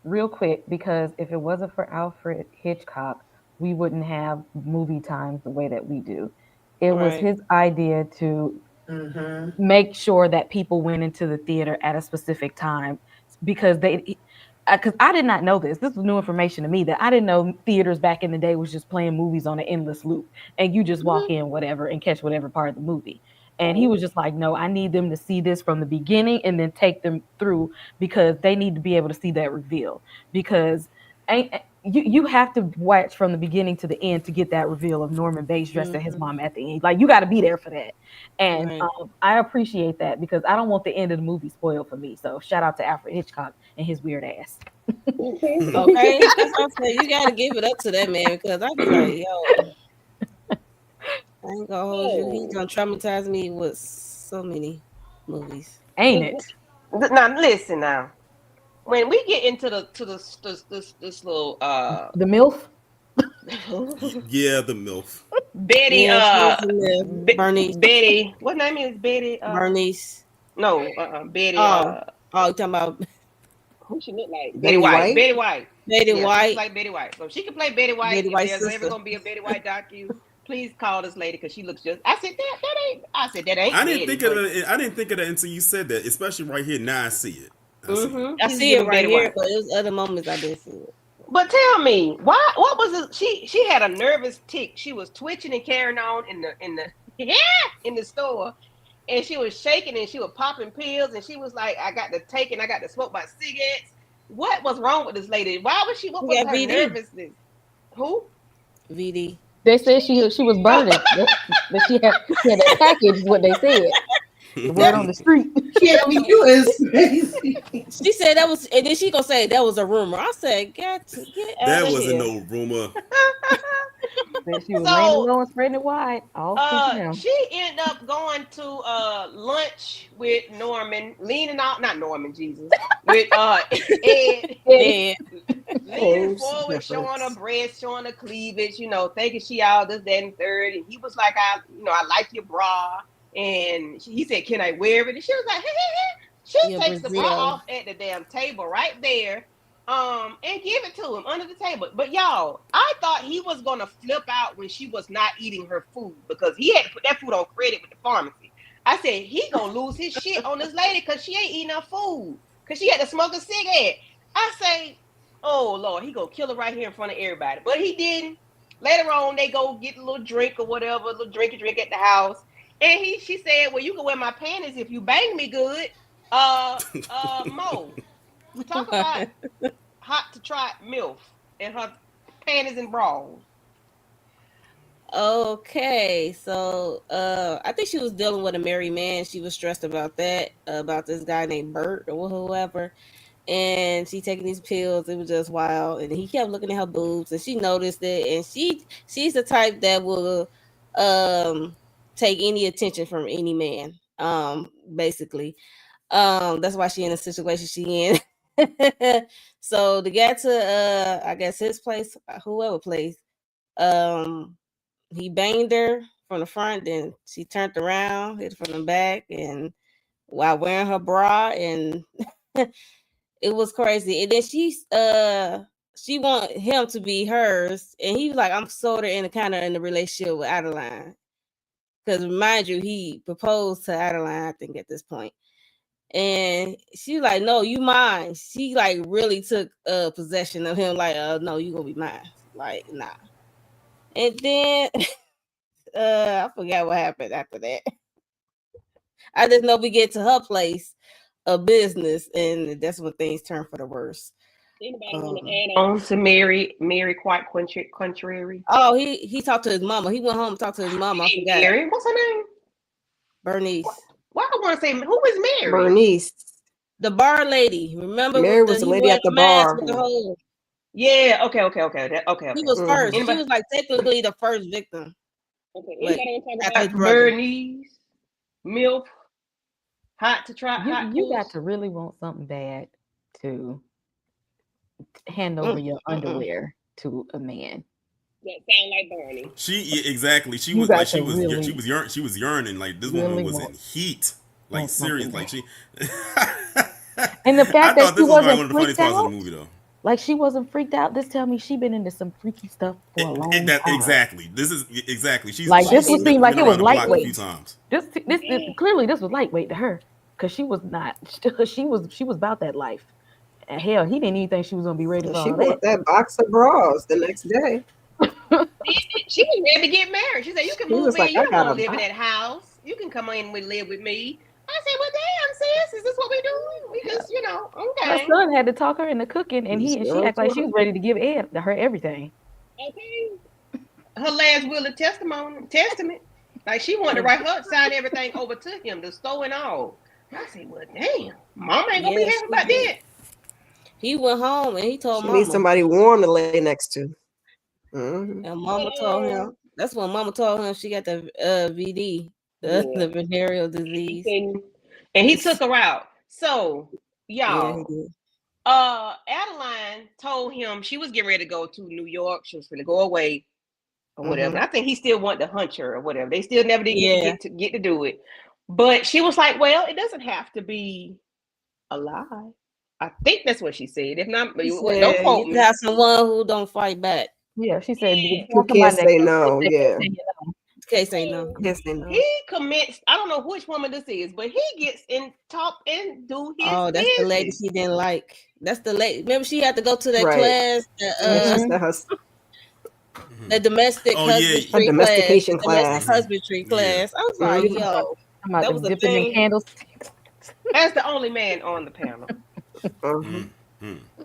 Real quick, because if it wasn't for Alfred Hitchcock, we wouldn't have movie times the way that we do. It was Right. his idea to Mm-hmm. make sure that people went into the theater at a specific time, because because I did not know this. This was new information to me, that I didn't know theaters back in the day was just playing movies on an endless loop and you just walk in whatever and catch whatever part of the movie. And he was just like, no, I need them to see this from the beginning and then take them through, because they need to be able to see that reveal. Because you have to watch from the beginning to the end to get that reveal of Norman Bates dressed as his mom at the end. Like, you got to be there for that. And Right. I appreciate that, because I don't want the end of the movie spoiled for me. So shout out to Alfred Hitchcock and his weird ass. Okay. That's what I'm saying. You gotta give it up to that man, because I be like, yo, I ain't gonna hold you. He gonna traumatize me with so many movies. Ain't it? Now listen now. When we get into this little The MILF? Yeah, the MILF. Betty Yeah, she was in there. Bernice. Betty, what name is Betty? Bernice. No, Betty. Oh, you talking about Who she look like? Betty White? Betty White. Betty Yeah, she White. looks like Betty White. So she can play Betty White. Betty If White's there's ever sister. gonna be a Betty White docu, please call this lady because she looks just. I said that ain't. I said that ain't. I didn't Betty, think of it. I didn't think of that until you said that. Especially right here. Now I see it. I see it. I see it right here, but there's other moments I didn't see it. But tell me, why? What was it? She had a nervous tick. She was twitching and carrying on in the store, and she was shaking and she was popping pills, and she was like, "I got to take and I got to smoke my cigarettes." What was wrong with this lady? Why was she? What was her VD. nervousness? Who? VD. They said she was burning. That she had that package. Is what they said. The word on the street. Yeah, you is crazy. She said that was, and then she gonna say that was a rumor. I said, get out That of wasn't here. no rumor. She was laying low and spreading it wide. She ended up going to lunch with Norman, leaning out, not Norman, Jesus, with Ed, leaning forward, showing her breast, showing her cleavage, thinking she all this, that, and third. And he was like, I like your bra. And he said, can I wear it? And she was like, hey. She takes the bra off at the damn table right there. And give it to him under the table. But y'all, I thought he was gonna flip out when she was not eating her food because he had to put that food on credit with the pharmacy. I said he gonna lose his shit on this lady because she ain't eating her food because she had to smoke a cigarette. I say, oh Lord, he gonna kill her right here in front of everybody. But he didn't. Later on, they go get a little drink or whatever, a little drink at the house. And she said, well, you can wear my panties if you bang me good. Mo. Talk about hot to try MILF and her panties and bras. Okay, so I think she was dealing with a married man. She was stressed about that, about this guy named Bert or whoever. And she taking these pills. It was just wild. And he kept looking at her boobs, and she noticed it. And she's the type that will take any attention from any man. Basically. That's why she in the situation she in. So to get to I guess his place, whoever place, he banged her from the front, then she turned around, hit from the back, and while wearing her bra, and it was crazy. And then she wanted him to be hers, and he was like, I'm sort of in the relationship with Adeline. Because mind you, he proposed to Adeline, I think, at this point. And she like, no, you mine. She like really took possession of him. Like, no, you gonna be mine. Like, nah. And then I forgot what happened after that. I just know we get to her place of business, and that's when things turn for the worse. Anybody want to add on to Mary quite contrary? Oh, he talked to his mama. He went home and talked to his mama. Hey, Mary, what's her name? Bernice. Why I want to say who is Mary? Bernice, the bar lady. Remember, Mary was the lady at the bar. With the whole... Yeah. Okay. He was first. She was like technically the first victim. Okay. Anybody want to talk about Bernice, MILF, hot to try? You got to really want something bad to hand over your underwear to a man. That sound like Bernie. Exactly. She was like she was yearning. Like this woman was in heat. Like serious. Like she. And the fact that she wasn't one of the funniest parts of the movie, though. Like she wasn't freaked out. This tell me she been into some freaky stuff for a long time. Exactly. This is exactly. She's like this would seem like it was lightweight. A few times. This clearly this was lightweight to her because she was not. She was about that life. And hell, he didn't even think she was gonna be ready for she all bought that box of bras the next day. She was ready to get married. She said, "You can move in. You don't want to live in that house. You can come in and live with me." I said, "Well, damn, sis, is this what we doing? We just, okay." Her son had to talk her into cooking, and she acted like she was ready to give her everything. Okay. Her last will of testament. Like she wanted to write sign everything over to him, the store and all. I said, "Well, damn, Mama ain't gonna be happy about that." He went home and he told Mama. She needs somebody warm to lay next to. Mm-hmm. And Mama told him. That's when Mama told him she got the VD, the venereal disease. And he took her out. So, y'all, Adeline told him she was getting ready to go to New York. She was going to go away or whatever. I think he still wanted to hunt her or whatever. They still never did get to do it. But she was like, well, it doesn't have to be a lie. I think that's what she said. If not, She don't said, quote you me. got someone who don't fight back. Yeah, she said you Who want somebody can't say that no? can't Yeah, say no. Can't say no. can't say no. He commits. I don't know which woman this is, but he gets in talk and do his Oh, that's the lady business. she didn't like. That's the lady. Remember, she had to go to that Right. class, And she Mhm. said her the domestic Oh, yeah. husbandry domestication domestic class. husbandry Yeah. class. I was like, Mhm. yo, Talking about that them was a dipping them thing. candlesticks. As the only man on the panel. Mhm.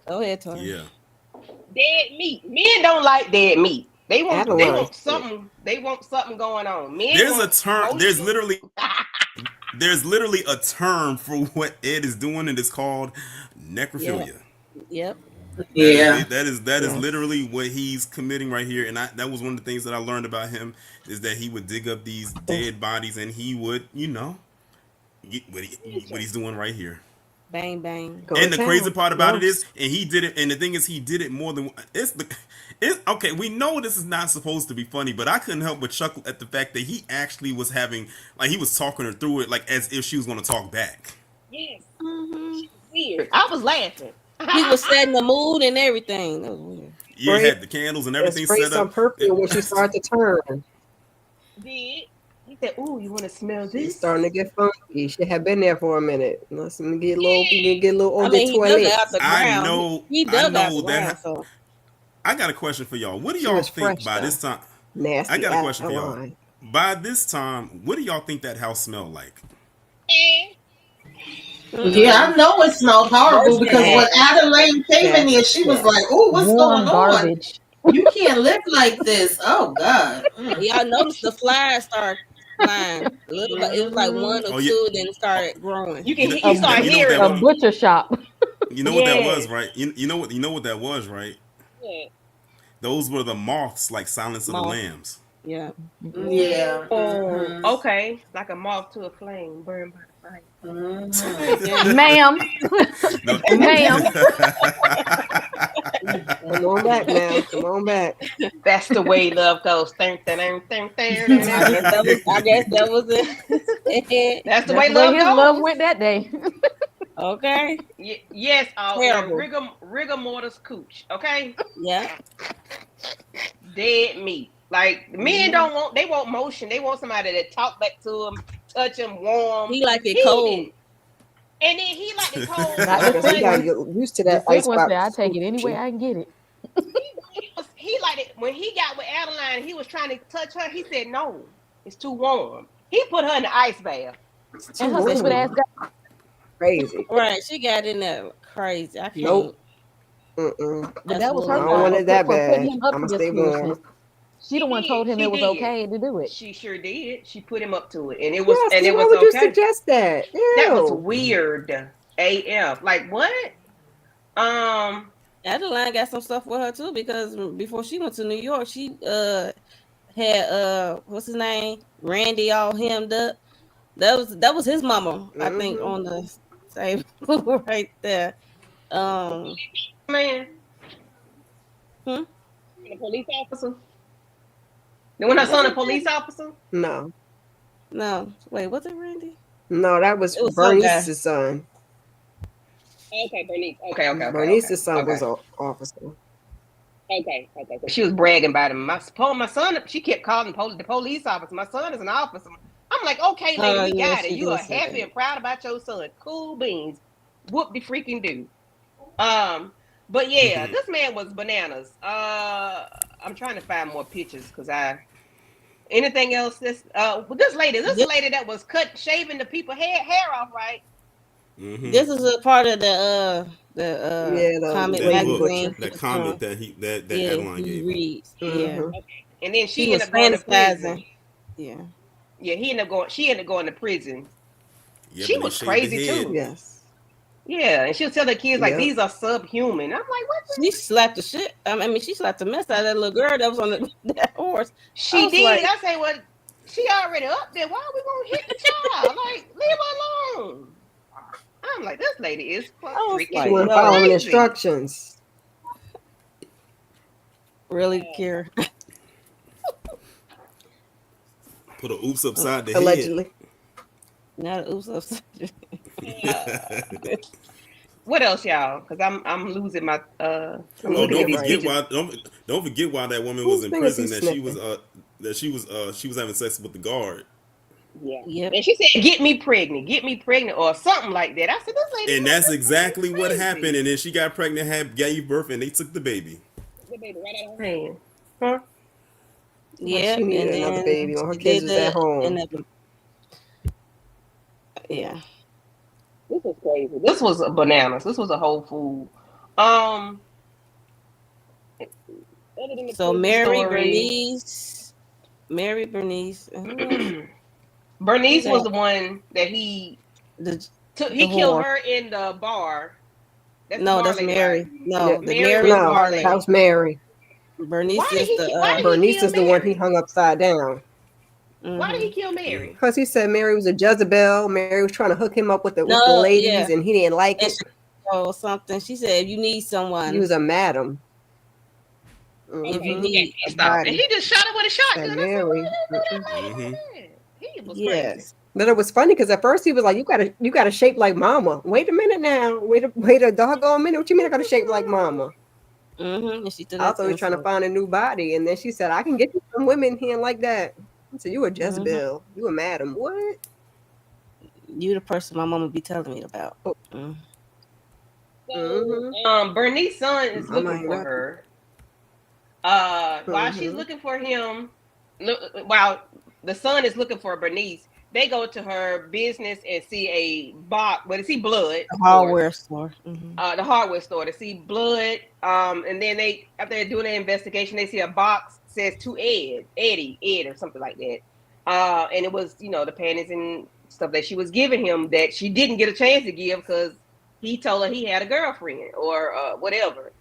Go ahead, Tori. Yeah. Dead meat. Men don't like dead meat. They want Adeline. something. They want something going on. Men There's a want term. motion. There's literally a term for what Ed is doing, and it's called Yeah. necrophilia. Yep. Yeah. That is Yes. literally what he's committing right here, and that was one of the things that I learned about him is that he would dig up these dead bodies and he would, what he's doing right here. Bang bang. Go And to the crazy town. part about it is, Yes. and he did it, and the thing is, he did it more than it's okay. We know this is not supposed to be funny, but I couldn't help but chuckle at the fact that he actually was having, like, he was talking her through it, like as if she was going to talk back. Yes. Mm-hmm. Weird. I was laughing. He was setting the mood and everything. That was weird. Yeah, Spray, had the candles and everything spray set some up. perfume when she started to turn. Did he said, "Ooh, you want to smell She's this?" starting to get funky. She had been there for a minute. Let's get a little, get a little I on the mean, he dug toilet. it out the ground. He dug out the ground. So I got a question for y'all. What do She y'all was think fresh, by though. this time? Nasty. I got a question for y'all. Adeline. By this time, what do y'all think that house smelled like? Yeah, I know it smelled horrible because when Adelaide came in here, she was like, "Oh, what's Warm going on? garbage. You can't live like this." Oh God. y'all noticed the flies started flying a little bit. It was like one or Oh, yeah. two, then it started growing. You can. You know- You start you know what hearing. that A was? butcher shop. You know what that Yes. was, right? You know what that was, right? Yeah. Those were the moths, like Silence of the Moth. Lambs. Yeah. Yeah. Mhm. Okay. Like a moth to a flame, burned by the fire. Mhm. Ma'am. No. Ma'am. Come on back now. Come on back. That's the way love goes. I guess that was it. That's the That's way the way love his goes. love went that day. Okay. Yes, Terrible. rigor mortis cooch. Okay, Yeah. dead meat. Like men don't want. They want motion. They want somebody that talk back to them, touch them, warm. He like it cold. didn't. And then he like the cold. Not I the guess he got thick used to The that thick ice one box. said, I take it any way I can get it. He like it when he got with Adeline. He was trying to touch her. He said, "No, it's too warm." He put her in the ice bath. And her stupid ass got Crazy. Right. She got in there crazy. I can't. Nope. Mm-mm. But that was I her don't fault want it that for putting bad. him up I'm to gonna this stay warm. foolishness. She the one told him She it was did. okay to do it. She sure did. She put him up to it, and it was Yes, and it why was would you okay. suggest that? That was Ew. weird. AF. Like what? Adeline got some stuff with her too because before she went to New York, she had what's his name? Randy all hemmed up. That was his mama, I think, on the table right there. Man. Hmm? The police officer. Then when her son a police officer? No. No, wait, was it Randy? No, that was It was some guy. Bernice's son. Okay, Bernice. Okay. Bernice's son okay. was an officer. Okay. She was bragging about him. My son, she kept calling the police officer. My son is an officer. I'm like, okay, lady, we got it. You are happy and proud about your son. Cool beans. Whoop de freaking do. But yeah, this man was bananas. I'm trying to find more pictures because anything else? This lady that was shaving the people hair off, right? Mm-hmm. This is a part of the comic magazine. That comic that Adeline he gave. reads. Mm-hmm. Yeah. Okay. And then He she was ended up going to prison. fantasizing. Yeah. Yeah, she ended up going to prison. Yeah, She but was they shaved crazy the head. too. Yes. Yeah, and she'll tell the kids like Yep. these are subhuman. I'm like, what? She slapped the shit. I mean, she slapped the mess out of that little girl that was on that horse. She was did. like- I say, well, she already up there. Why are we gonna hit the child? Like, leave her alone. I'm like, this lady is freaking She wasn't following instructions. Really care. Put a oops upside the Allegedly. Not oops upside. What else, y'all? Because I'm losing my I'm Oh, looking at don't these forget pictures. why don't forget why that woman was Whose in thing is he prison. sniffing? She was having sex with the guard, Yeah. Yep. And she said, get me pregnant, or something like that. I said, this lady and must that's be exactly what happened. crazy. And then she got pregnant, gave birth, and they took the baby. The baby right out of her hand. Huh? Like she Yep. needed And another then baby when her she kids did was at the and home. the, yeah. This was crazy. This was bananas. This was a whole food. Um, other than the So prison story, Mary Bernice, and who else? Who's Bernice was that? the one that he The took. the He killed whore. her in the bar. That's the No, bar that's lady, right? Mary. Yeah. No, the Mary Mary was is the the No, bar bar that lady. was lady. Mary. Bernice is the Why did he Bernice kill is the one he Mary? hung upside down. Why did he mm-hmm. kill Mary? Because he said Mary was a Jezebel. Mary was trying to hook him up with the No, yeah. ladies, and he didn't like And it. she or something. She said, if you need He someone, was a madam. if you Okay, Mm-hmm. he got need a pissed off, and body, he just shot her with a Said shotgun. I said, Mary. "Why did Mm-mm. you Mm-hmm. do that?" He was crazy. yes. But it was funny because at first he was like, you got to shape like mama." Wait a minute now. Wait a doggone minute. What you mean I got to shape like mama? Mm-hmm. And she threw I that thought he was trying to insult. find a new body. And then she said, I can get you some women here like that. I said, you a Mm-hmm. Jezebel. You a madam. What? You the person my mama be telling me about. Oh, Mm. So, mm-hmm. Bernice's son is Mama looking ain't for rapping. her. While she's Mm-hmm. looking for him, while the son is looking for Bernice, they go to her business and see a box. Well, to see blood, The of course. hardware store. Mm-hmm. The hardware store to see blood. And then they, after they're doing the investigation, they see a box says to Ed, or something like that. And it was, the panties and stuff that she was giving him that she didn't get a chance to give because he told her he had a girlfriend or whatever.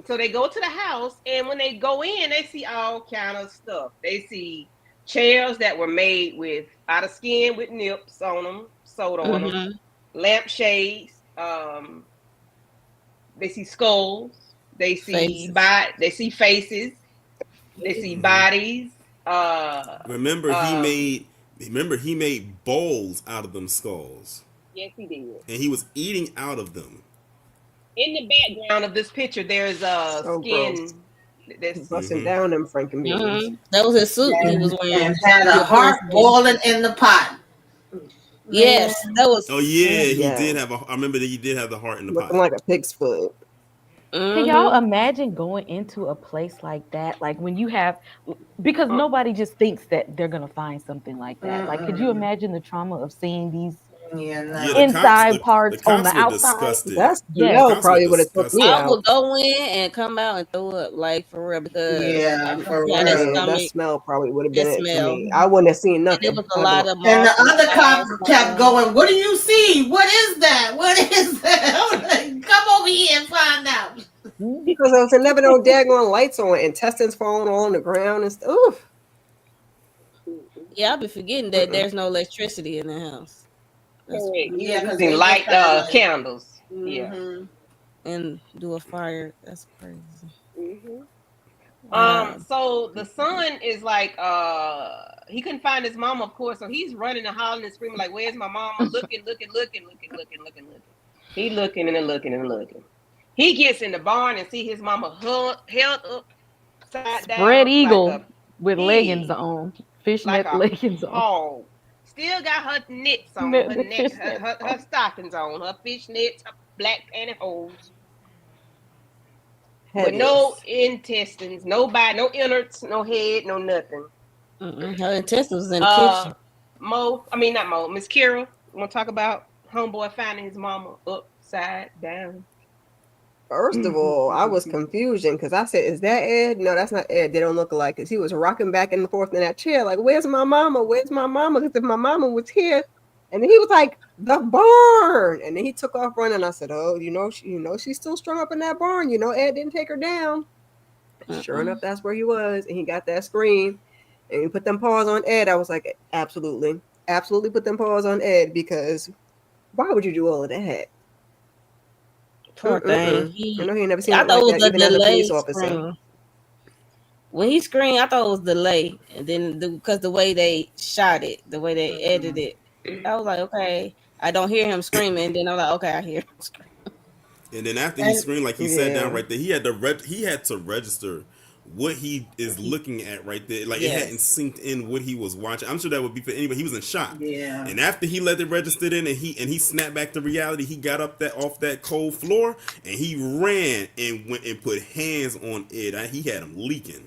So they go to the house, and when they go in, they see all kind of stuff. They see chairs that were made with out of skin with nips on them, sewed on them, Mm-hmm. lampshades. They see skulls. Faces. They see faces. They see Mm-hmm. bodies. Uh, Remember, um, he made bowls out of them skulls, yes, he did. and he was eating out of them. In the background of this picture, there's a So gross. skin. That's Busting Mm-hmm. down them Franken beans. Mm-hmm. That was his suit he was And wearing. had He a was playing heart football. boiling in the pot. Man, Yes, that was. Oh yeah, he did Yes. have a. I remember that he did have the heart in the Looking pot. like a pig's foot. Can y'all Mm-hmm. imagine going into a place like that? Like when you have, because uh, nobody just thinks that they're gonna find something like that. Like, could you mm-mm. imagine the trauma of seeing these Yeah, Yeah, no. inside the parts on the cops were outside? disgusted. That The Yes. smell cops were probably would have took me disgusted. I out. would go in and come out and throw up, like for real, because Yeah, for yeah, that Yeah, real. that stomach, smell probably would have that been it for smell, me. I wouldn't have seen and there nothing. was a I'd have been lot like, of And the marks on the other cop eyes. kept going, "What do you see? What is that? What is that?" I was like, "Come over here and find out." because there was never no daggone lights on, intestines falling all on the ground and stuff. Oof. Yeah, I'll be forgetting that Mm-mm. there's no electricity in the house. That's correct. He Yeah, was because using they just light had like, candles. Yeah. mm-hmm. and do a fire. That's crazy. Hmm. Uh, So the son is like, he couldn't find his mama, of course. So he's running and hollering and screaming like, "Where's my mama?" Looking. He looking and looking and looking. He gets in the barn and see his mama held upside Spread down like eagle a with leggings pig, on, like fishnet a leggings on. hog. Still got her knits on, her The neck, fishnet her on. stockings on, her fishnets, her black pantyhose, with no Hideous. intestines, no body, no innards, no head, no nothing. her intestines was in the Uh, kitchen. not Mo, Miss Kira, want to talk about homeboy finding his mama upside down? First of all, I was confusion because I said, "Is that Ed?" No, that's not Ed. They don't look alike because he was rocking back and forth in that chair, like, "Where's my mama? Where's my mama?" Because if my mama was here, and then he was like, "The barn," and then he took off running. I said, "Oh, she's still strung up in that barn. Ed didn't take her down." Sure enough, that's where he was, and he got that scream, and he put them paws on Ed. I was like, "Absolutely, absolutely, put them paws on Ed because why would you do all of that?" Poor thing. I know he ain't never seen I it thought like it that, was a even as a police delayed officer. scream. When he screamed, I thought it was delay, and then because the way they shot it, the way they edited it, I was like, okay. I don't hear him screaming. And then I'm like, okay, I hear him scream. And then after he And screamed, like he sat down Yeah. right there, he had to register what he is looking at right there. Like it hadn't Yes. synced in what he was watching. I'm sure that would be for anybody. He was in shock. yeah. And after he let it register in and he snapped back to reality, he got up that off that cold floor and he ran and went and put hands on Ed. He had him leaking.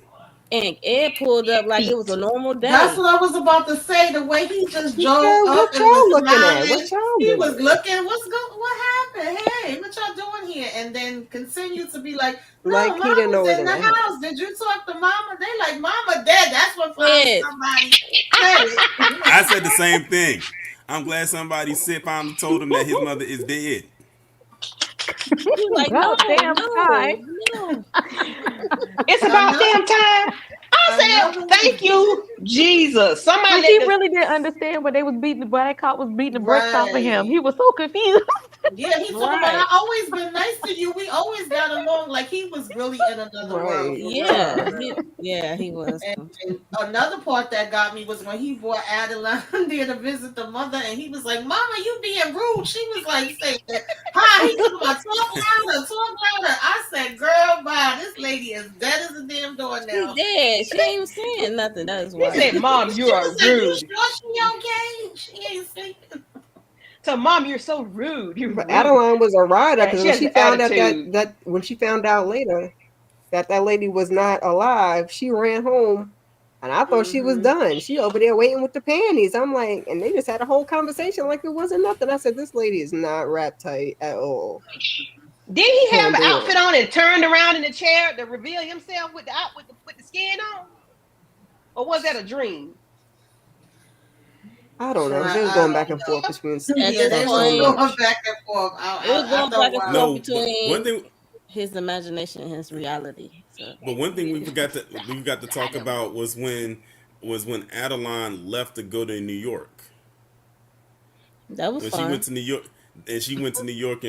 And Ed pulled up like it was a normal day. That's what I was about to say. The way he just He drove said, up what and y'all was looking at? smiling. What y'all He was doing? looking, what happened? Hey, what y'all doing here? And then continued to be like, no, Like he didn't know Mama's what was in the gonna happen. house. Did you talk to Mama? They like, Mama dead. That's what finally Ed. somebody said. I said the same thing. I'm glad somebody finally told him that his mother is dead. He was like, no, About damn time. no. It's about Another- damn time. I said, another- thank you, Jesus. Somebody But he let this- really didn't understand when they was beating the black cop was beating the brakes off of him. Right. He was so confused. Yeah, he's talking about, I always been nice to you. We always got along. Like he was really in another world. Right. Yeah, he was. And another part that got me was when he brought Adeline there to visit the mother, and he was like, "Mama, you being rude." She was like, "Saying, hi." He told my talk louder, talk louder. I said, "Girl, bye. This lady is dead as a damn door She now." dead. She ain't saying nothing. That is He why. said, Mom, you She are was like, "You rude. sure she okay?" She ain't saying. So, Mom, you're so rude. You're But rude. Adeline was a rider Yeah, because she when has she an found out attitude. that when she found out later that lady was not alive, she ran home, and I thought she was done. She over there waiting with the panties. I'm like, and they just had a whole conversation like it wasn't nothing. I said, this lady is not wrapped tight at all. Did he have Can't an do outfit it. on and turned around in the chair to reveal himself with the skin on? Or was that a dream? I don't know. I- They was I going don't back and know. forth between Yeah, this they stuff was so point- much. going back and forth. It was going back and forth No, but between one thing his imagination and his reality. So But one thing we forgot to talk about was when Adeline left to go to New York. that was When fun. she went to New York, and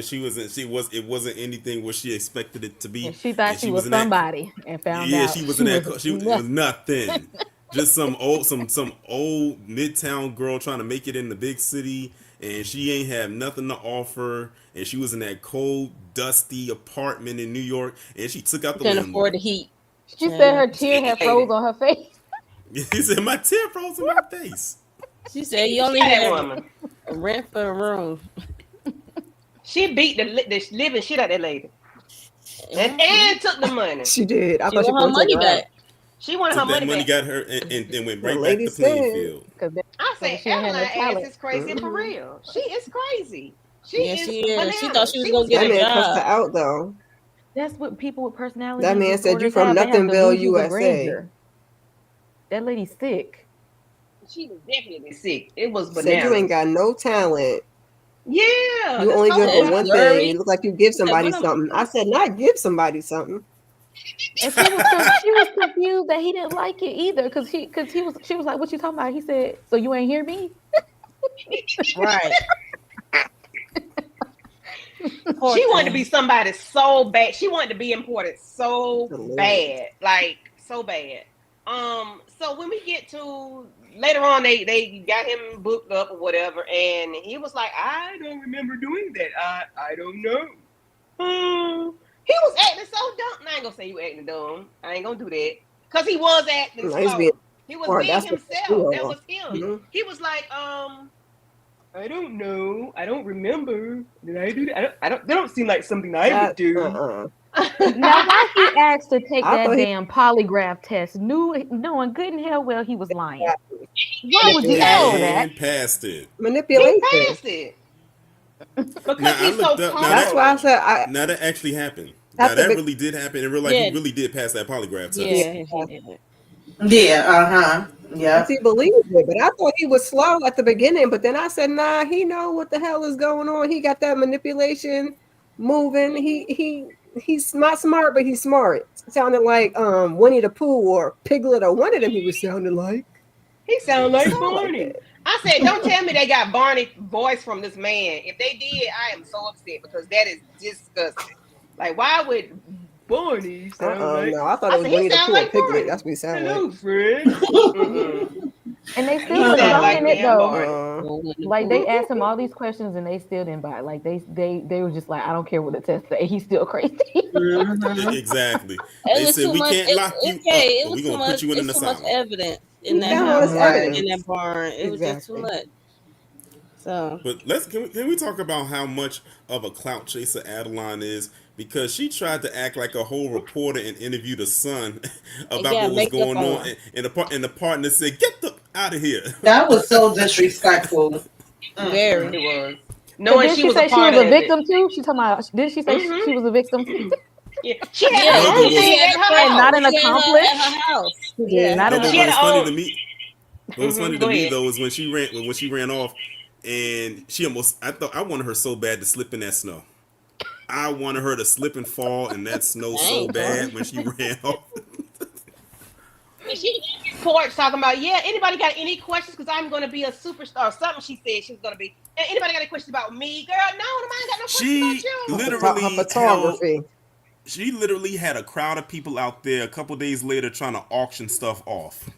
it wasn't anything what she expected it to be. And she thought And she was in that- somebody and found Yeah, out she was in that. It was nothing. nothing. Just some old midtown girl trying to make it in the big city, and she ain't have nothing to offer. And she was in that cold, dusty apartment in New York, and she took out the Couldn't landlord. afford the heat. She said her tear had froze on her face. He said, "My tear froze in my face." She said you only That had woman. rent for a room. She beat the living shit out of that lady. And took the money. She did. I She thought she want her was going to take money her out. back. She wanted her Took that money money, back. got her, and went The right back lady to playing said- field. I said, She ain't had no Adeline ass talent. is crazy for real. She is crazy. She Yeah, is she is. She bananas. thought she was gonna That get a man cussed her job. out though. That's what people with personality. That man said, "You disorders from have. They have Nothingville, delusions of USA." grandeur. That lady's sick. She was definitely sick. It was Said bananas. you ain't got no talent. Yeah. You that's only all good about for one blurry. thing. You look like you give somebody what am- something. I said, not give somebody something. And she was confused that he didn't like it either because she was like, "What you talking about?" He said, "So you ain't hear me?" Right. Poor She wanted to thing. be somebody so bad. She wanted to be important so Hilarious. bad. Like so bad. So when we get to later on, they got him booked up or whatever, and he was like, I don't remember doing that. I don't know. He was acting so dumb. I ain't gonna say you acting dumb. I ain't gonna do that. Cause he was acting No, he's slow. being He was smart. being That's what himself. you That are. was him. Mhm. He was like, I don't know. I don't remember. Did I do that? They don't seem like something I would That, do. Now, why he asked to take I that thought he- damn polygraph test, knowing good and hell well he was lying? Why Yeah, would you yeah. ask for that? And passed it. He Manipulation. passed it. Because Now, I he's so looked up- now That's calm. why I said Now that actually happened. At Now the that be- really did happen in real life. Yeah. He really did pass that polygraph test. Yeah, he did. Yeah, yeah. he believed it, but I thought he was slow at the beginning. But then I said, nah, he know what the hell is going on. He got that manipulation moving. He's not smart, but he's smart. Sounded like Winnie the Pooh or Piglet or one of them. He was sounding like. He sound like Sound like Barney. that. I said, don't tell me they got Barney voice from this man. If they did, I am so upset because that is disgusting. Like, why would Barney sound like? No, I thought I it was said, he Winnie the sound Pooh or like Piglet. Barney. That's what he sounded Hello, like. friend. And they He still was sounded like buying it Dan though. Barney. Like they asked him all these questions and they still didn't buy it. Like they were just like, I don't care what the test say. He's still crazy. Exactly. It They was said too we much. can't lock you up, It but was we're too gonna put much. you in an It's too much asylum. evidence in He that found all house, this Right. in evidence. that barn. It was just too Exactly. much. So But can we talk about how much of a clout chaser Adeline is? Because she tried to act like a whole reporter and interview the son about yeah, what was makeup going on, on. and the partner said, "Get the out of here." That was so disrespectful. Very. It was. But Knowing didn't she she was a say she part was of a it. victim too? She talking about didn't she say she was a victim too? Yeah. She had Yeah, her No, own but she thing had at a her friend. And not house. an She had her at accomplice? her house. Yeah. Not No, an but She what had was her funny own. to me, what was funny to Go me ahead. though is when she ran off, and she almost I wanted her so bad to slip in that snow. I wanted her to slip and fall in that snow so Dang, bad son. when she ran off. And she was on his porch talking about, yeah, anybody got any questions? Because I'm going to be a superstar. Something she said she was going to be. And anybody got any questions about me? Girl, no, I ain't got no questions about She you. Her literally held. photography. She literally had a crowd of people out there a couple days later trying to auction stuff off.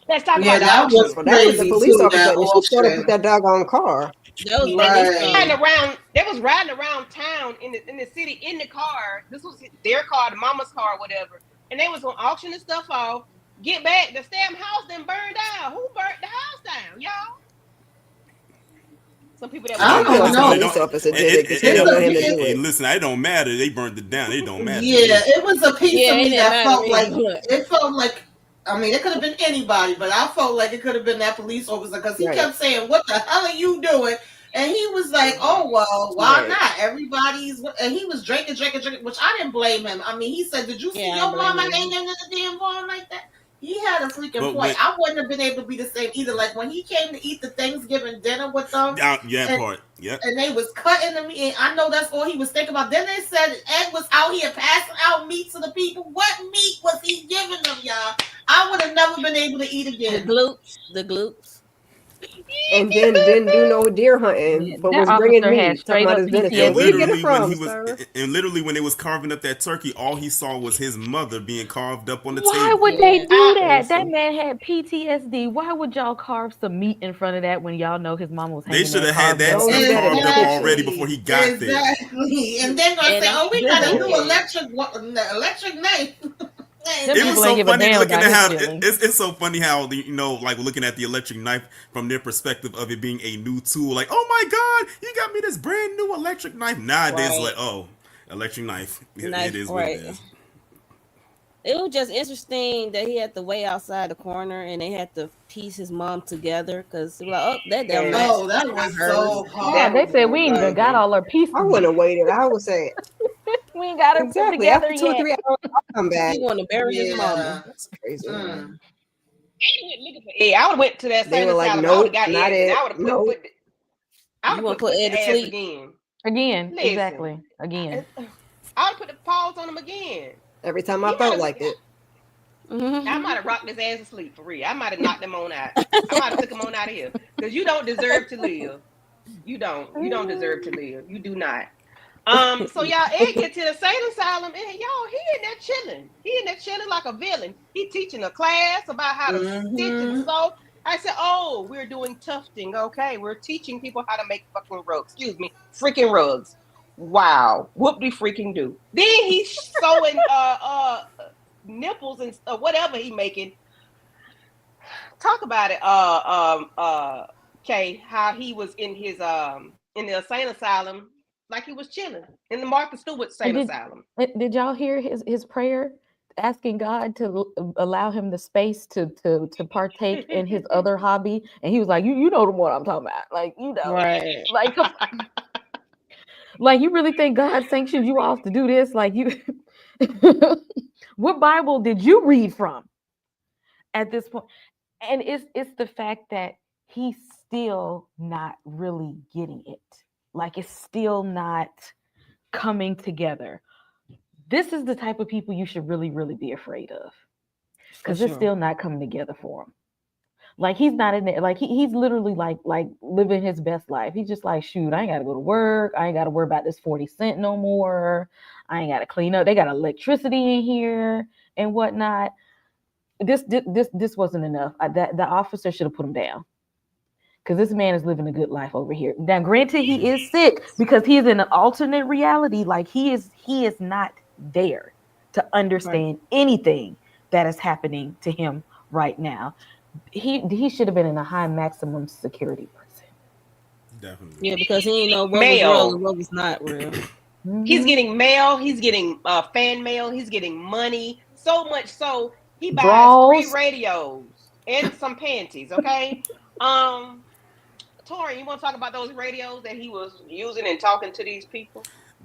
Let's talk Yeah, about the that was auction. Well, that was the crazy police too. officer, That and she showed up with auction. that doggone car. That was And they Right. riding around. They was riding around town in the city in the car. This was their car, the mama's car, whatever. And they was gonna auction the stuff off. Get back, the damn house then burned down. Who burnt the house down, y'all? Some people that was I I in the know don't Listen, the it know. house. police don't. officer did it because he It's didn't want him to a do Hey, it. listen, it don't matter. They burned it down. It don't matter to Yeah, me. it was a piece Yeah, of it me didn't that matter felt to like me. Look. it felt like. I mean, it could have been anybody, but I felt like it could have been that police officer because he Right. kept saying, "What the hell are you doing?" And he was like, "Oh well, why Right. not? Everybody's." And he was drinking, which I didn't blame him. I mean, he said, "Did you see Yeah, I your blame mama him. hanging in the damn barn like that?" He had a freaking But point. when I wouldn't have been able to be the same either. Like when he came to eat the Thanksgiving dinner with them, yeah, and part. Yep. and they was cutting the meat. And I know that's all he was thinking about. Then they said Ed was out here passing out meat to the people. What meat was he giving them, y'all? I would have never been able to eat The again. glutes. And then didn't do no deer hunting, but That was bringing officer had meat, talking straight about up his benefit. And Where you get it literally when from, he was, sir? and literally when they was carving up that turkey, all he saw was his mother being carved up on the Why table. would they do that? That Crazy. man had PTSD. Why would y'all carve some meat in front of that when y'all know his mama was They hanging should there have had carved that up? Those stuff that in the carved up kitchen. already before he got there. Exactly. And then gonna And say, I'm "Oh, we sure got a they new did. electric knife." Them It was people so ain't give a funny damn looking about at his how feelings. it's so funny how like looking at the electric knife from their perspective of it being a new tool. Like, oh my god, you got me this brand new electric knife. Nowadays, Right. like, oh, electric knife. It Knife, is what it right. is. It was just interesting that he had to wait outside the corner and they had to piece his mom together because they were like, oh, that damn match. Oh, that was so Yeah, they said horrible. we ain't even Like, got all our pieces. I wouldn't have waited. I would say We ain't got her put exactly together after 2 or yet. 3 hours, I'll come back. He want to bury his yeah. mama. That's crazy. Mm. Yeah, I would have went to that They same were like, asylum. I would nope, have got not Ed, and it. I would have Nope. I You would want have to put put Ed the to ass sleep? again. Again, Listen. exactly. Again. I would put the paws on him again. Every time I He felt might like it. I might have rocked his ass to sleep for real. I might have knocked him on out. I might have took him on out of here because you don't deserve to live. You don't. You don't deserve to live. You do not. So y'all, Ed get to the sane asylum, and y'all, he in there chilling. He in there chilling like a villain. He teaching a class about how to stitch and sew. I said, "Oh, we're doing tufting. Okay, we're teaching people how to make fucking rugs. Excuse me, freaking rugs. Wow, whoop de freaking do." Then he's sewing nipples and whatever he making. Talk about it, Kay, how he was in the insane asylum, like he was chilling in the Martha Stewart insane asylum. Did y'all hear his prayer asking God to allow him the space to partake in his other hobby? And he was like, you know the one I'm talking about. Like, you know. Right. Like, like you really think God sanctioned you off to do this? Like you what Bible did you read from at this point? And it's the fact that he's still not really getting it. Like it's still not coming together. This is the type of people you should really, really be afraid of. Because it's still not coming together for him. Like he's not in there. Like he's literally like living his best life. He's just like, shoot, I ain't got to go to work. I ain't got to worry about this 40 cent no more. I ain't got to clean up. They got electricity in here and whatnot. This wasn't enough. That the officer should have put him down because this man is living a good life over here. Now, granted, he is sick because he is in an alternate reality. Like he is not there to understand anything that is happening to him right now. He should have been in a high maximum security prison. Definitely. Yeah, because he didn't know what was real Mail. and what was not real. He's getting mail. He's getting fan mail. He's getting money. So much so he buys Draws. 3 radios and some panties. Okay. Tori, you want to talk about those radios that he was using and talking to these people?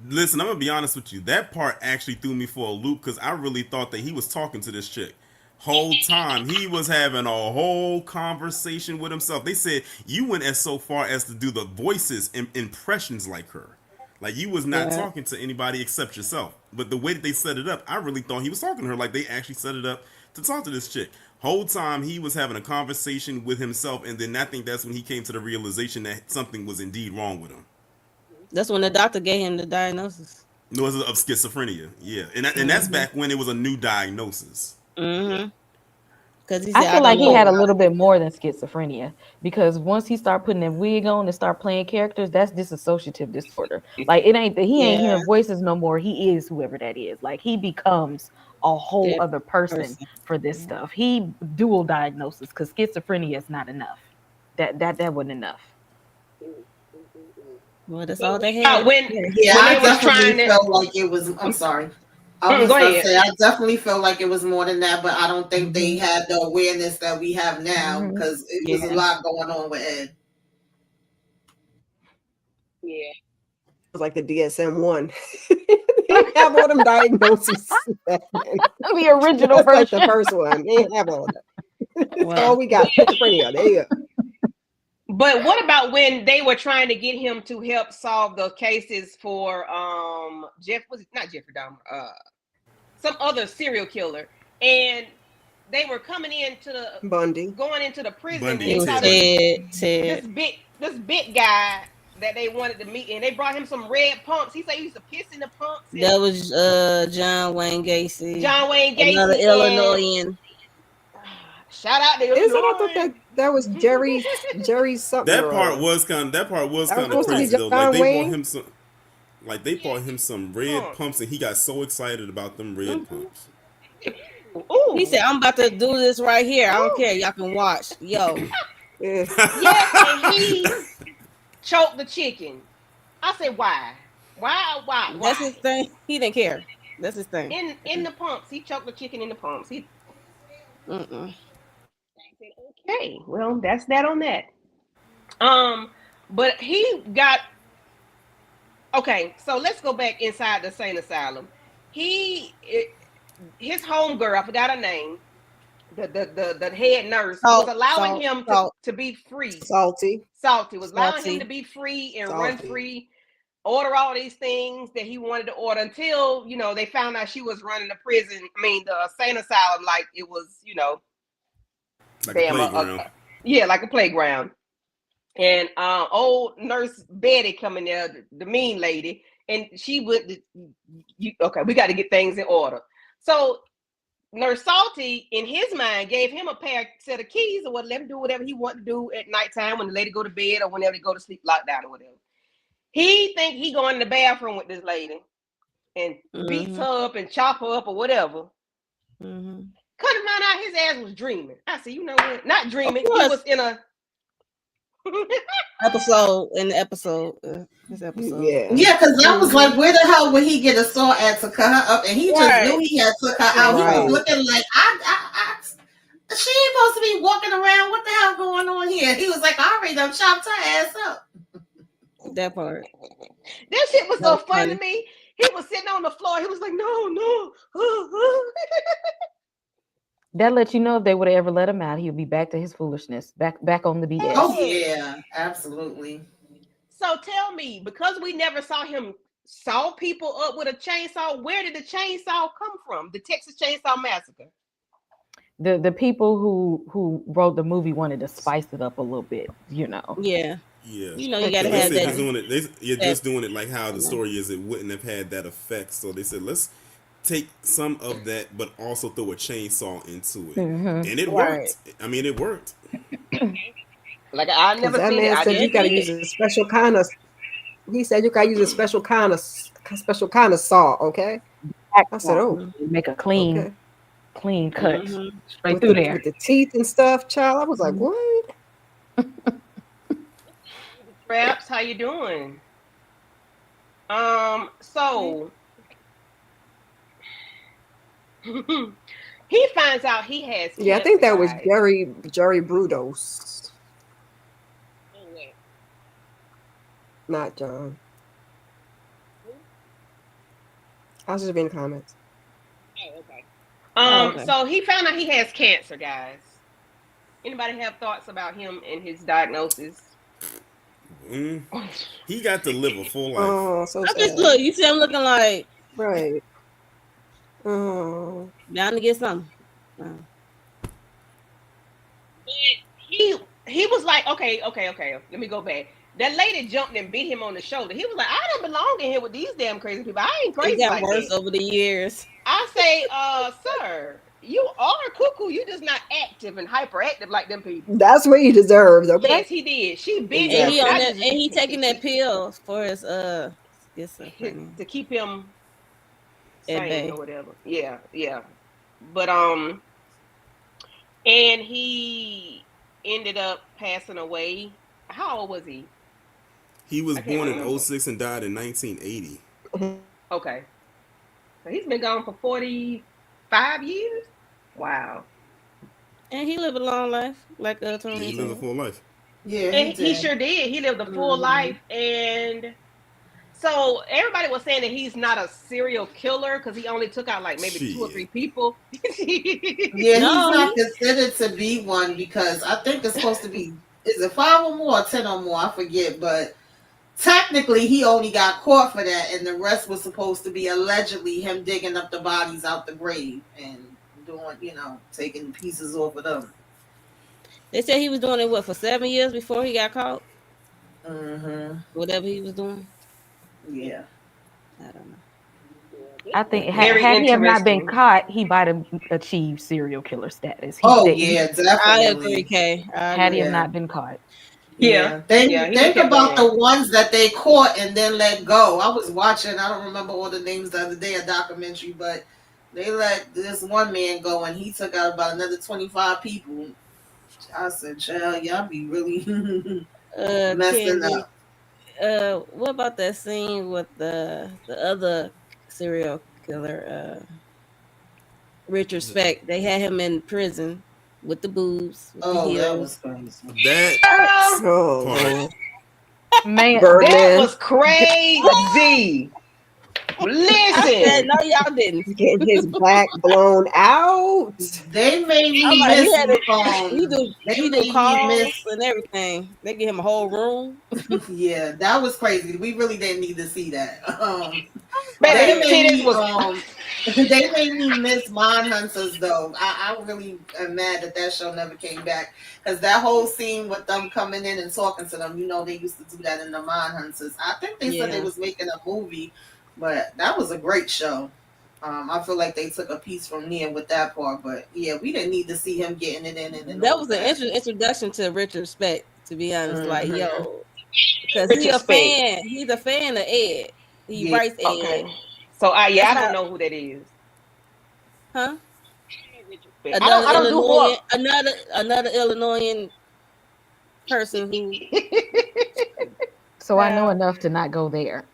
Listen, I'm gonna be honest with you. That part actually threw me for a loop because I really thought that he was talking to this chick. Whole time he was having a whole conversation with himself. They said you went as so far as to do the voices and impressions like her. Like you was not talking to anybody except yourself. But the way that they set it up, I really thought he was talking to her. Like they actually set it up to talk to this chick. Whole time he was having a conversation with himself, and then I think that's when he came to the realization that something was indeed wrong with him. That's when the doctor gave him the diagnosis. No, it was of schizophrenia. Yeah, and that's back when it was a new diagnosis. Mm-hmm. Because he said, I feel like he had a little bit more than schizophrenia because once he start putting that wig on and start playing characters, that's dissociative disorder. Like he ain't hearing voices no more. He is whoever that is. Like he becomes a whole other person for this stuff. He dual diagnosis because schizophrenia is not enough. That wasn't enough. Well, that's all they had. When I they was trying definitely felt like it was. I'm sorry. I was going to say I definitely felt like it was more than that, but I don't think they had the awareness that we have now because it was a lot going on with Ed. Yeah, It was like the DSM-1. They have all them diagnoses. The original That's version. like the first one. They have all that. That's all we got. Schizophrenia. There you go. but what about when they were trying to get him to help solve the cases for not Jeffrey Dahmer, some other serial killer, and they were coming into the going into the prison. Bundy. And Ted. This big guy that they wanted to meet, and they brought him some red pumps. He said he used to piss in the pumps. That was John Wayne Gacy. Another Illinoisan. Shout out to Isn't I thought that was Jerry's something. That part was kind of crazy though. Like they bought him some red pumps, and he got so excited about them red pumps. Ooh. He said, "I'm about to do this right here. I don't care. Y'all can watch." Yo. Yeah, and he choked the chicken. I said, why? Why? That's his thing. He didn't care. That's his thing. In the pumps, he choked the chicken in the pumps. Okay, well, that's that on that. But he got. Okay, so let's go back inside the insane asylum. His homegirl, I forgot her name, the head nurse, was allowing him to be free. Salty was allowing him to be free and run free, order all these things that he wanted to order until they found out she was running the insane asylum like it was like a playground. Like a playground. And old nurse Betty coming there, the mean lady, and she would, okay, we got to get things in order. So Nurse Salty, in his mind, gave him a set of keys or let him do whatever he wanted to do at nighttime when the lady go to bed or whenever they go to sleep, lockdown or whatever. He think he go in the bathroom with this lady and beats her up and chop her up or whatever. Couldn't find out his ass was dreaming. I said, you know what? Not dreaming. He was in a episode. Yeah, because I was like, where the hell would he get a saw at to cut her up? And he just knew he had took her out. He was looking like, she ain't supposed to be walking around. What the hell going on here? He was like, I already done chopped her ass up. That part. That shit was so funny to me. He was sitting on the floor. He was like, no. That lets you know if they would have ever let him out, he would be back to his foolishness, back on the BS. Oh yeah, absolutely. So tell me, because we never saw him saw people up with a chainsaw, where did the chainsaw come from? The Texas Chainsaw Massacre. The people who wrote the movie wanted to spice it up a little bit, Yeah. You gotta have that. Just doing it like how the story is. It wouldn't have had that effect. So they said, let's take some of that, but also throw a chainsaw into it, Mhm. and it Right. worked. I mean, it worked. Like I Because never that seen it. man I said just you got to did. use a special kind of. He said you got to use a special kind of saw. Okay. I said, Backsaw. oh, Make a clean, okay. clean cut Mm-hmm. straight through there. With the teeth and stuff, child. I was like, Mhm. what? Traps, how you doing? So he finds out he has Yeah, I think cancer, that was guys. Jerry Brudos, not John. I was just reading the comments. Oh, okay. So he found out he has cancer, guys. Anybody have thoughts about him and his diagnosis? Mm. He got to live a full life. Oh, so I just sad. look. You see, I'm looking like Right. Oh, down to get something. He he was like, okay. Let me go back. That lady jumped and beat him on the shoulder. He was like, I don't belong in here with these damn crazy people. I ain't It crazy got like worse that. over the years. I say, sir, you are cuckoo. You just not active and hyperactive like them people. that's what he deserves. Okay. Yes, he did. She bit And him, he and on I that, just and he taking that pill for his schizophrenia to keep him at sane bay. or whatever. Yeah. But and he ended up passing away. How old was he? He was I can't born in remember. '06 and died in 1980. Okay, so he's been gone for 45 years. Wow. And he lived a long life, like Yeah, Tony he lived a said. full life. Yeah, he And he did. sure did. He lived a full Mhm. life, and so everybody was saying that he's not a serial killer because he only took out like maybe two or Shit. three people. Yeah, he's No, not considered to be one because I think it's supposed to be, is it 5 or more or 10 or more? I forget, but technically he only got caught for that, and the rest was supposed to be allegedly him digging up the bodies out the grave and doing, taking pieces off of them. they said he was doing it for 7 years before he got caught. Mm-hmm. Whatever he was doing, Yeah. I don't know. I think Very had he have not been interesting. caught, he might have achieved serial killer status. He Oh said yeah, I agree, definitely. Kay. I had he agree. have Yeah. not been caught. Yeah, Yeah. Think yeah, he just think kept about going. the ones that they caught and then let go. I was watching, I don't remember all the names the other day, a documentary, but they let this one man go and he took out about another 25 people. I said, child, y'all be really messing Candy. up. What about that scene with the other serial killer, Richard Speck? They had him in prison with the boobs, with the Oh, that was heels. crazy. That Girl, Oh, part. Lord. Man, that Birdman was crazy. I said, Listen, no, y'all didn't. getting his back blown out. They made I'm me like, miss he do they he do made me calls miss and everything. They give him a whole room. yeah, that was crazy. We really didn't need to see that. baby, They them made titties me was. they made me miss Hunters though. I really am mad that that show never came back because that whole scene with them coming in and talking to them, they used to do that in the Hunters. I think they said they Yeah, was making a movie, but that was a great show. I feel like they took a piece from there with that part, but yeah, we didn't need to see him getting it in and that all was an that. introduction to Richard Speck. To be honest, like Hmm. yo, because he Richard a Speck. fan. He's a fan of Ed. He Yeah. writes Ed. Okay. So I That's don't how, know who that is. huh? Richard Speck. Another I don't do Illinois, horror. another Illinois person who so I know Child. enough to not go there.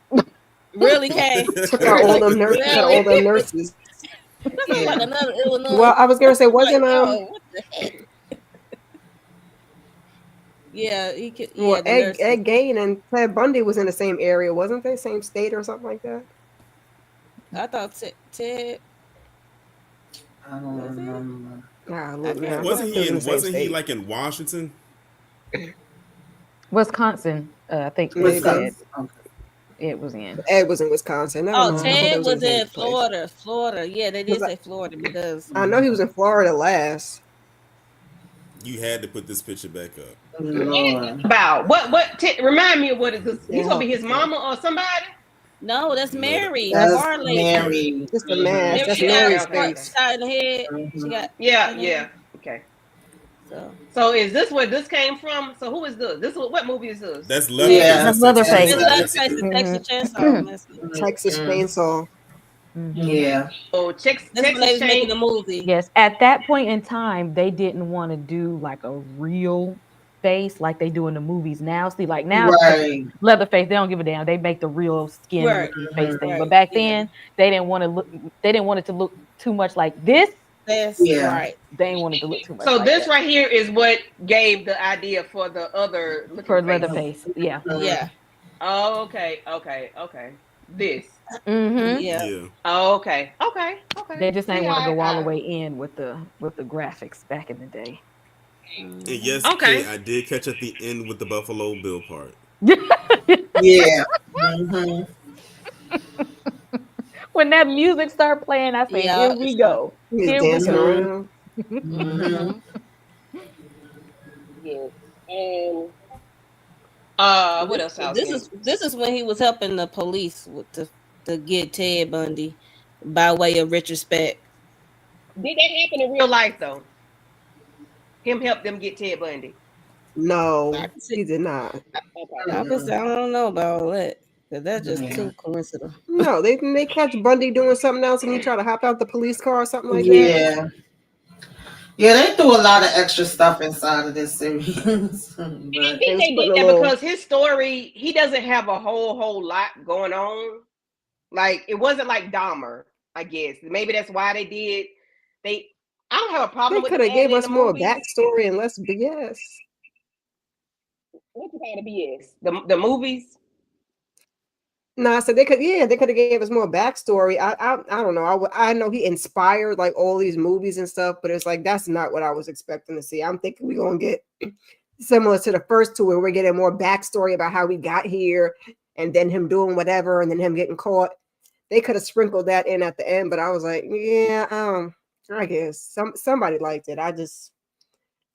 really can. Took out all them took out Really, all them nurses. that sounds like Yeah. another Illinois. Well, I was gonna say, Like wasn't yo, what the heck? Yeah, he could. well Yeah, the nurses. Ed Gein and Ted Bundy was in the same area, wasn't they? Same state or something like that? I thought Ted I don't was it. remember. Nah, I look can't now. wasn't They he was in in? the same Wasn't he state. like in Washington? Wisconsin, I think they Maybe. said Wisconsin. Okay. it was in. Ed was in Wisconsin. Never Oh, mind. I thought they Ted was in was the same in place. Florida. Yeah, they did 'Cause say Florida because I know he was in Florida last. You had to put this picture back up. Lord. About remind me of what it is. He's Can't gonna be help his yourself. mama or somebody. No, that's No, that, Mary, the That's bar lady. Mary. Just the Mhm. mask. Remember, That's she got Mary's Okay. face. shot in the head. She Mhm. got Yeah, shot in the yeah. head. Okay. So So is this where this came from? So who is this? This what movie is this? that's Leatherface. Yeah. That's That's Texas Leatherface. it's Chainsaw. Leatherface, the Texas Chainsaw Mm-hmm. Massacre. Texas Mhm. Chainsaw. Yeah. Oh, That's when they Texas was making Chain. the movie. Yes, at that point in time, they didn't want to do like a real face like they do in the movies now. See, like now, Right. Leatherface, they don't give a damn. They make the real skin Right, looking face Mhm. thing. But right, back yeah. then, they didn't want to look. They didn't want it to look too much like this. That's Yeah. right. They didn't want it to look too much So like this that right here is what gave the idea for the other looking for face. Leatherface. Yeah. Mhm. Yeah, Oh, okay, okay, okay. This. Mm-hmm. yeah. Yeah. Oh, okay, okay, okay. They just See, ain't want to go all the I way in with the graphics back in the day. And Mhm. yes, Kay, okay. I did catch at the end with the Buffalo Bill part. Yeah. Mhm. When that music started playing, I said, Yeah, "Here we go. He was Here we dancing go." Mhm. around. Mhm. mm-hmm. Yes. And what This, else I was this getting? is this is when he was helping the police with to get Ted Bundy by way of Richard Speck. Did that happen in real life though? Him help them get Ted Bundy. No, I, he did not. Okay. I was, I don't know about all that because that's just Yeah. too coincidental. No, they didn't they catch Bundy doing something else and he tried to hop out the police car or something like that. Yeah. Yeah, they threw a lot of extra stuff inside of this series. I But They think was they did putting a that little. because his story, he doesn't have a whole lot going on. Like it wasn't like Dahmer, I guess. Maybe that's why they did. They, I don't have a They problem with could them have adding gave in the us more movies. backstory and less BS. What you call the BS? The movies. No, so they could, yeah, they could have gave us more backstory. I don't know. I know he inspired like all these movies and stuff, but it's like that's not what I was expecting to see. I'm thinking we're gonna get similar to the first two, where we're getting more backstory about how we got here, and then him doing whatever, and then him getting caught. They could have sprinkled that in at the end, but I was like, yeah, I guess somebody liked it.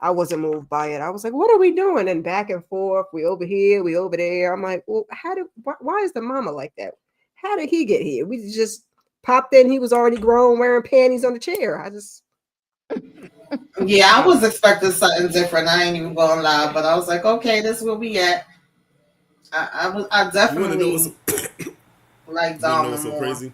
I wasn't moved by it. I was like, what are we doing? And back and forth, we over here, we over there. I'm like, well, why is the mama like that? How did he get here? We just popped in. He was already grown, wearing panties on the chair. yeah, I was expecting something different. I ain't even gonna lie, but I was like, okay, this is where we at. I You want to know what's definitely like you want to know what's Dahmer so more. crazy?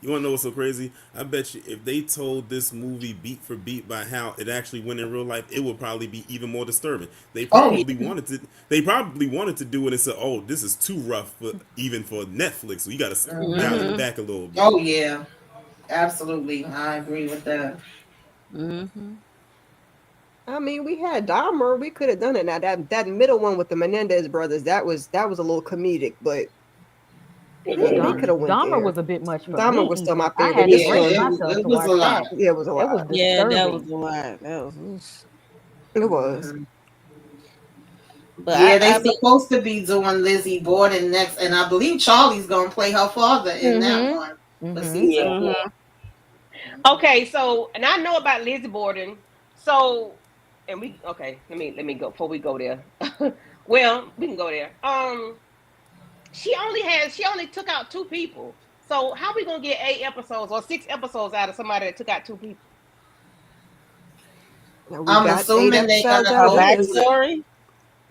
You want to know what's so crazy? I bet you if they told this movie beat for beat by how it actually went in real life, it would probably be even more disturbing. They Oh yeah. probably wanted to. They probably wanted to do it and said, "Oh, this is too rough for even for Netflix. So you got to dial Mhm. it back a little bit." Oh yeah. Absolutely. I agree with that. Mm-hmm. I mean, we had Dahmer. We could have done it. Now that middle one with the Menendez brothers, that was a little comedic, but they could have went Dahmer was there. a bit much for Dahmer me. was still Even my I favorite. had to This Yeah, brace one, myself it to was a watch lot. that. yeah, it was a It was lot. Yeah, that was disturbing. a lot. That was, It was. Mhm. but Yeah, they I be supposed to be doing Lizzie Borden next, and I believe Charlie's gonna play her father in that Mm-hmm. one for Mm-hmm. season Yeah. 4. mm-hmm. Okay, so and I know about Lizzie Borden. So and we okay, let me go before we go there. Well, we can go there. She only took out 2 people. So how we gonna get 8 episodes or 6 episodes out of somebody that took out 2 people? Now we I'm got 8 assuming they're episodes gonna out Her of go through this. backstory.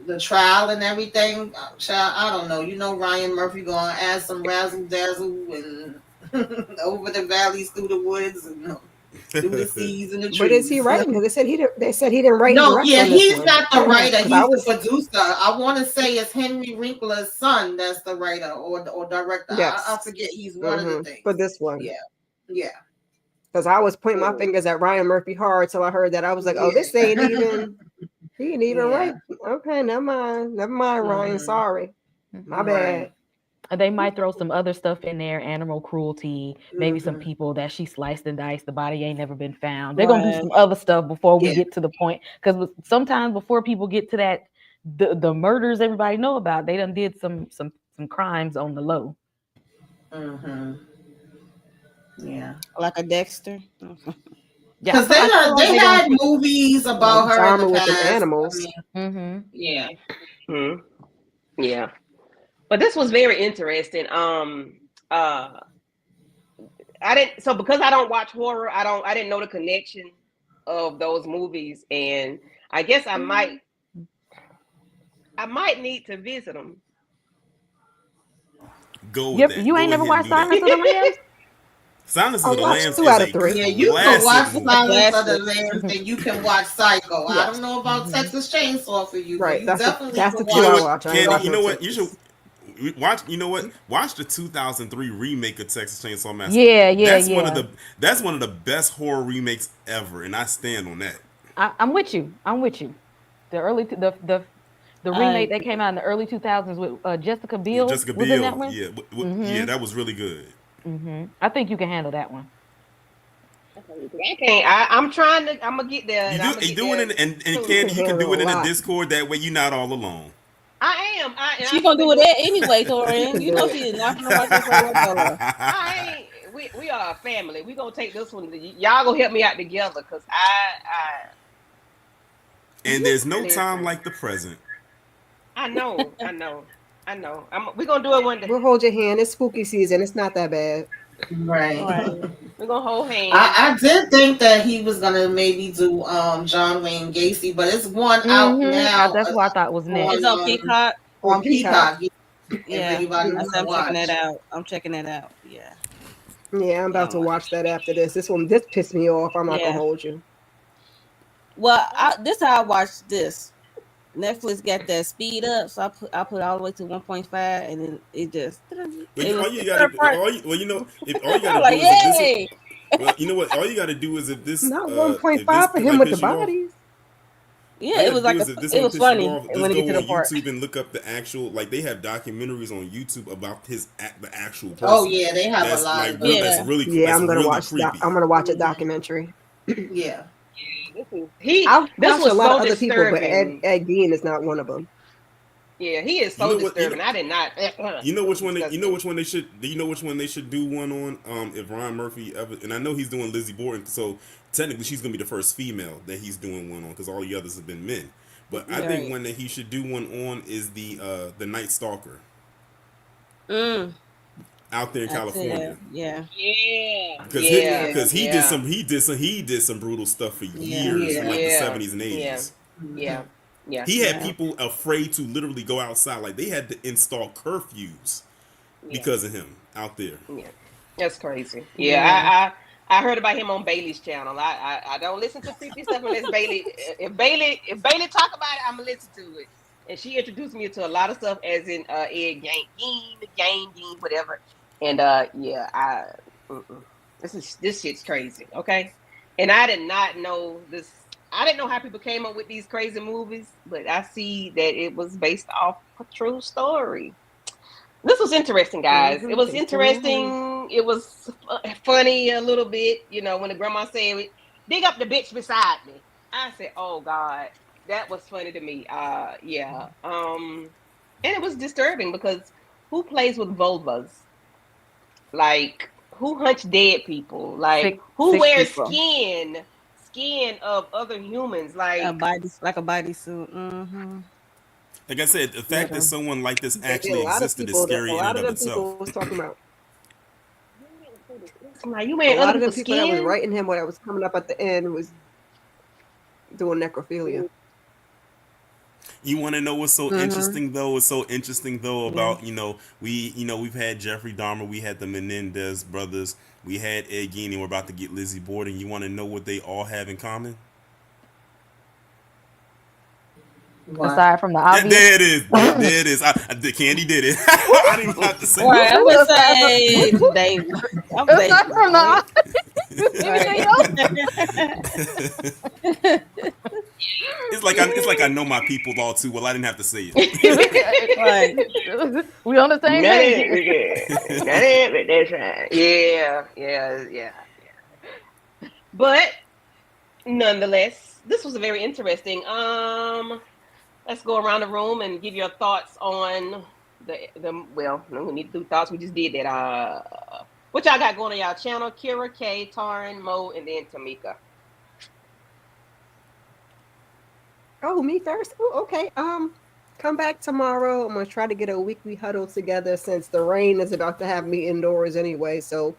the trial and everything. Child, I don't know. You know, Ryan Murphy gonna add some razzle dazzle and over the valleys, through the woods, and through the seas and the But is he trees. writing? Because they said he didn't write and No, direct yeah, on this he's one. not the writer. Because I He's the was producer. I want to say it's Henry Winkler's son that's the writer or director. I yes. forget. He's one of the For things. this one. Yeah, yeah, Because I was pointing my Mm. fingers at Ryan Murphy hard till I heard that. I was like, oh, this ain't yeah, even he ain't even yeah. right. Okay, never mind. Never mind, Ryan. Mhm. Sorry. My Right. bad. They might throw some other stuff in there, animal cruelty, maybe some Mhm. people that she sliced and diced, the body ain't never been found. They're gonna do Right. some other stuff before we Yeah. get to the point. Because sometimes before people get to that, the murders everybody know about, they done did some crimes on the low. Mhm. Yeah. Like a Dexter. Yeah, Because they I feel like they they're gonna had keep. movies Like about her in the Dharma with them past. I animals. mean, Mm-hmm. yeah. Hmm. Yeah. But this was very interesting. I didn't so because I don't watch horror, I didn't know the connection of those movies, and I guess I might need to visit them. Go with Yep, that. you Go ain't never ahead and watched do that. Silence of the Lambs? Silence I of the watched Lambs 2 is out a of 3. Yeah, you can watch classic movie. Silence of the Classic. Lambs and you can watch Psycho. I Yes. don't know about Texas Chainsaw for you, but Right. you That's definitely the can 2 You know I watch. what, watch. I ain't Candy? watch You no know what? You should Texas. watch. You know what? Watch the 2003 remake of Texas Chainsaw Massacre. Yeah, That's one of the best horror remakes ever, and I stand on that. I'm with you. I'm with you. The early the remake that came out in the early 2000s with Jessica Yeah, Biel Jessica was in that Biel. one. Yeah, Mm-hmm. that was really good. Mm-hmm. I think you can handle that one. I can't. I'm trying to. I'm gonna get there, and I'm gonna You get do it there. and You Candy, can you can do handle it a in the lot. Discord. That way, you're not all alone. I am. She I gonna been do it doing. that anyway, You Torian. can You do know it. she is not gonna watch this show whatsoever. I ain't. We are a family. We gonna take this one. Y'all gonna help me out together, cause And there's no time listen. like the present. I know. We gonna do it one day. We'll hold your hand. It's spooky season. It's not that bad. Right. Right. We're gonna hold hands. I did think that he was gonna maybe do John Wayne Gacy, but it's one out Mm-hmm. now That's what I thought was on next. It's on Peacock. on Peacock. Peacock. Yeah. Everybody I can said I'm checking watch. that out. I'm checking that out. Yeah. Yeah, I'm about to watch that after this. This pissed me off. I'm not Yeah. gonna hold you. Well, this how I watched this. Netflix got that speed up, so I put it all the way to 1.5, and then it just But it was all you gotta, well, you know, if all you gotta I'm do like, is if this, yay! well, you know what, all you gotta do is if this, Not if this 1.5 for him like with the piss you off, bodies. Yeah, all you it was gotta like do is if this it one was piss you funny off, when just they get go to on the part. YouTube and look up the actual, like they have documentaries on YouTube about the actual person. Oh yeah, they have That's a lot like of real, them. that's really, Yeah, that's I'm gonna really watch that. creepy. I'm gonna watch a documentary. Yeah. I've This watched was a lot so of other people, but disturbing. Ed Gein is not one of them. Yeah, he is so You know what- disturbing. I did not. You know which one? You know Disgusting. which one they should? Do you know which one they should do one on? If Ryan Murphy ever, and I know he's doing Lizzie Borden, so technically she's gonna be the first female that he's doing one on because all the others have been men. But I think Right. one that he should do one on is the Night Stalker out there in California. Yeah. Yeah. Because he yeah. did some brutal stuff for Yeah. years, from like the Yeah. 70s and 80s. Yeah. He had Yeah. people afraid to literally go outside, like they had to install curfews because of him out there. Yeah. That's crazy. Yeah, I heard about him on Bailey's channel. I don't listen to creepy stuff unless Bailey if Bailey talk about it, I'm gonna listen to it. And she introduced me to a lot of stuff, as in Ed Gein, whatever. And this shit's crazy. Okay, and I did not know this. I didn't know how people came up with these crazy movies, but I see that it was based off a true story. This was interesting, guys. It was interesting. It was funny a little bit. You know, when the grandma said, "Dig up the bitch beside me," I said, "Oh God, that was funny to me." Yeah. And it was disturbing because who plays with vulvas? Like, who hunts dead people? Like, who sick wears people. skin of other humans? Like A bodysuit. Mm-hmm. Like I said, the fact that someone like this A actually lot of existed is people, scary a in lot and of of them people itself. was talking about. you A wearing lot other of them people's people that was skin? writing him when I was coming up at the end was doing necrophilia. You want to know what's so interesting though? What's so interesting though about we've had Jeffrey Dahmer, we had the Menendez brothers, we had Ed Gein, and we're about to get Lizzie Borden. You want to know what they all have in common? Aside from the Yeah, obvious. there it is. There it is. The Candy did it. I didn't even have to say Right, it. I'm gonna say Dave. I'm gonna say Aside from the Right. It's like I know my people all too well. I didn't have to say it. Right. We on the same page. That's right. Yeah. But nonetheless, this was a very interesting. Let's go around the room and give your thoughts on the well, no, we need to do thoughts. We just did that. What y'all got going on y'all channel? Kira, K, Taryn, Mo, and then Tamika. Oh, me first. Oh, okay. come back tomorrow. I'm gonna try to get a weekly huddle together since the rain is about to have me indoors anyway. So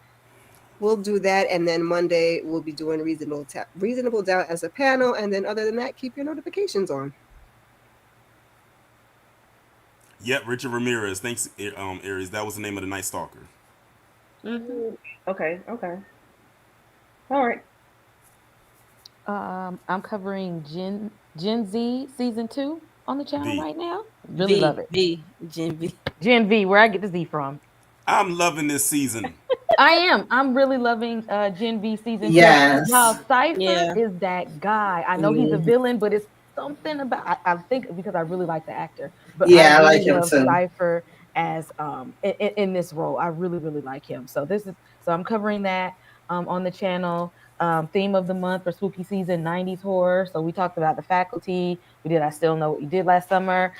we'll do that, and then Monday we'll be doing reasonable doubt as a panel, and then other than that, keep your notifications on. Yep, Richard Ramirez. Thanks, Aries. That was the name of the Night Stalker. Mm-hmm. Okay. All right. I'm covering Gen Z season 2 on the channel V. right now. Really love it. Gen V. Gen V, where I get the Z from. I'm loving this season. I am. I'm really loving Gen V season 2. Yes. Now, Cypher Yeah. is that guy. I know he's a Mhm. villain, but it's something about I think because I really like the actor, but I Yeah, I really like him love too. Cypher as in this role. I really really like him. So I'm covering that on the channel. Theme of the month for spooky season 90s horror. So we talked about The Faculty. We did I Still Know What You Did last summer.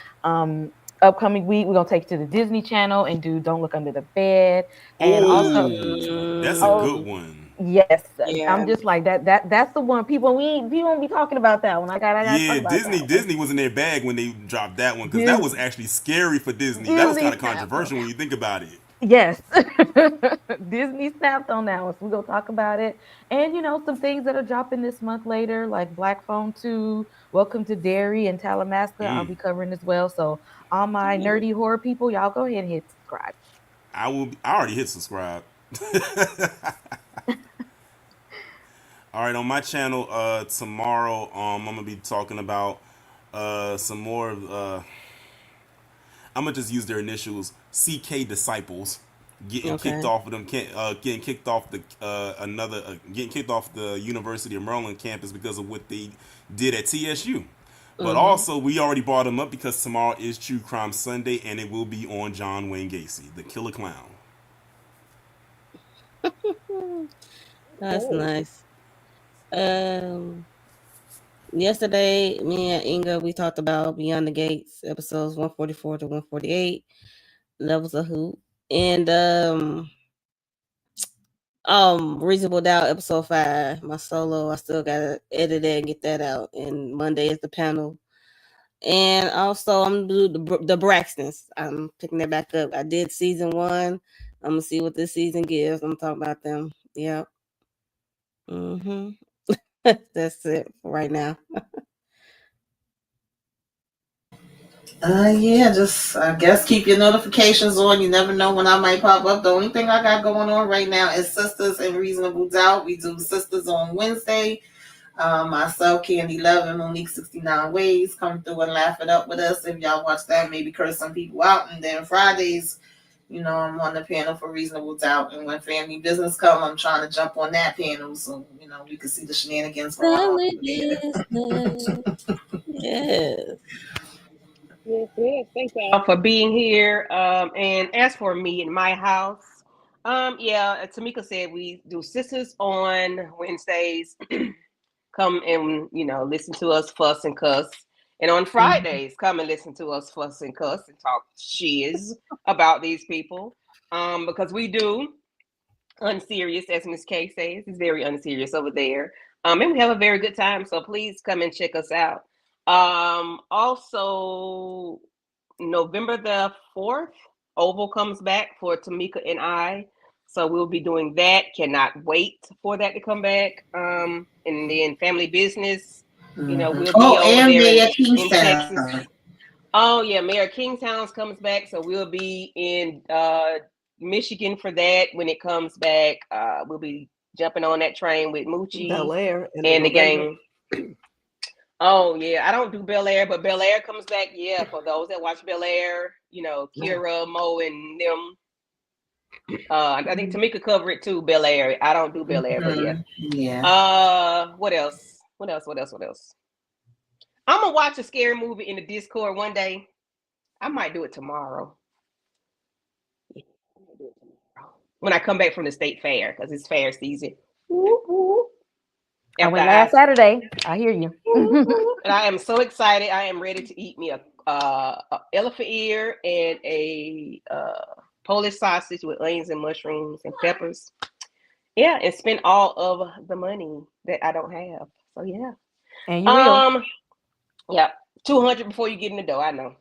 Upcoming week we're gonna take it to the Disney Channel and do Don't Look Under the Bed. And also, Ooh, that's a oh good Mm, one. yes, yeah. I'm just like that's the one people won't be talking about that one. I gotta talk Yeah, about that one. Disney was in their bag when they dropped that one because that Dis- was actually scary for Disney. That was kind Disney of snapped on. controversial when you think about it. Yes, Disney snapped on that one. So we're gonna talk about it, and some things that are dropping this month later, like Black Phone 2, Welcome to Derry, and Talamasca. I'll Mm. be covering as well. So all my nerdy horror people, y'all go ahead and hit subscribe. I will. I already hit subscribe. All right, on my channel tomorrow, I'm gonna be talking about some more. I'm gonna just use their initials, CK Disciples, getting Okay. kicked off of them, getting kicked off the getting kicked off the University of Maryland campus because of what they did at TSU. But Mm-hmm. also, we already brought them up because tomorrow is True Crime Sunday, and it will be on John Wayne Gacy, the Killer Clown. That's Cool. nice. Um, Yesterday, me and Inga we talked about Beyond the Gates episodes 144 to 148. That was a hoot. And Reasonable Doubt episode 5, my solo. I still gotta edit it and get that out. And Monday is the panel. And also, I'm gonna do the Braxtons. I'm picking that back up. I did season 1. I'm gonna see what this season gives. I'm talking about them. Yeah. Mm-hmm. That's it for right now. Yeah, just I guess keep your notifications on. You never know when I might pop up. The only thing I got going on right now is Sisters in Reasonable Doubt. We do Sisters on Wednesday. Myself, Candy Love, and Monique 69 Ways come through and laugh it up with us. If y'all watch that, maybe curse some people out. And then Fridays, I'm on the panel for Reasonable Doubt. And when Family Business come, I'm trying to jump on that panel so, we can see the shenanigans going on Family over there. business. Yes. Yes. Thank y'all for being here. And as for me in my house, yeah, Tamika said we do sisters on Wednesdays. Come and listen to us fuss and cuss. And on Fridays, come and listen to us fuss and cuss and talk shiz about these people. Because we do unserious, as Miss K says. It's very unserious over there. And we have a very good time. So please come and check us out. Also, November the 4th, Oval comes back for Tamika and I. So we'll be doing that. Cannot wait for that to come back. And then Family Business, we'll be Oh, over and there Mayor in Texas. Kingstown. Oh yeah, Mayor Kingstown's comes back, so we'll be in Michigan for that when it comes back. We'll be jumping on that train with Bel Moochie Air end of and the November. gang. Oh yeah, I don't do Bel Air, but Bel Air comes back. Yeah, for those that watch Bel Air, Kira, Mo, and them. I think Tamika covered it too. Bel Air. I don't do Bel Air, but yeah. Yeah. What else? What else? I'm gonna watch a scary movie in the Discord one day. I might do it tomorrow. Yeah, I might do it tomorrow. When I come back from the state fair, because it's fair season. Woo, woo. I After went last Saturday. I hear you. and I am so excited. I am ready to eat me a elephant ear and a Polish sausage with onions and mushrooms and peppers. Yeah, and spend all of the money that I don't have. So yeah. And you will. Yeah, 200 before you get in the door. I know.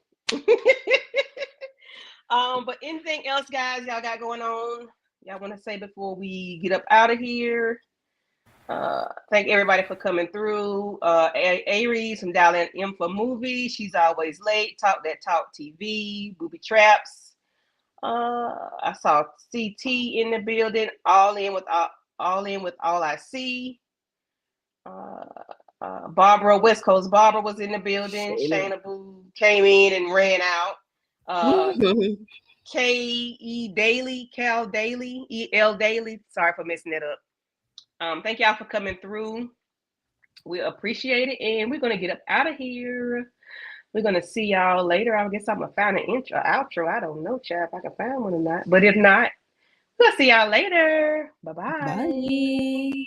But anything else, guys, y'all got going on? Y'all want to say before we get up out of here? Thank everybody for coming through. Aries from Dialing M for Movie. She's always late. Talk That Talk TV. Booby Traps. I saw CT in the building. All in with all I see. Barbara, West Coast Barbara was in the building. Shayna Boo came in and ran out. K.E. Daily, Cal Daily, E.L. Daily. Sorry for messing it up. Thank y'all for coming through. We appreciate it. And we're going to get up out of here. We're going to see y'all later. I guess I'm going to find an outro. I don't know, Chad, if I can find one or not. But if not, we'll see y'all later. Bye-bye. Bye.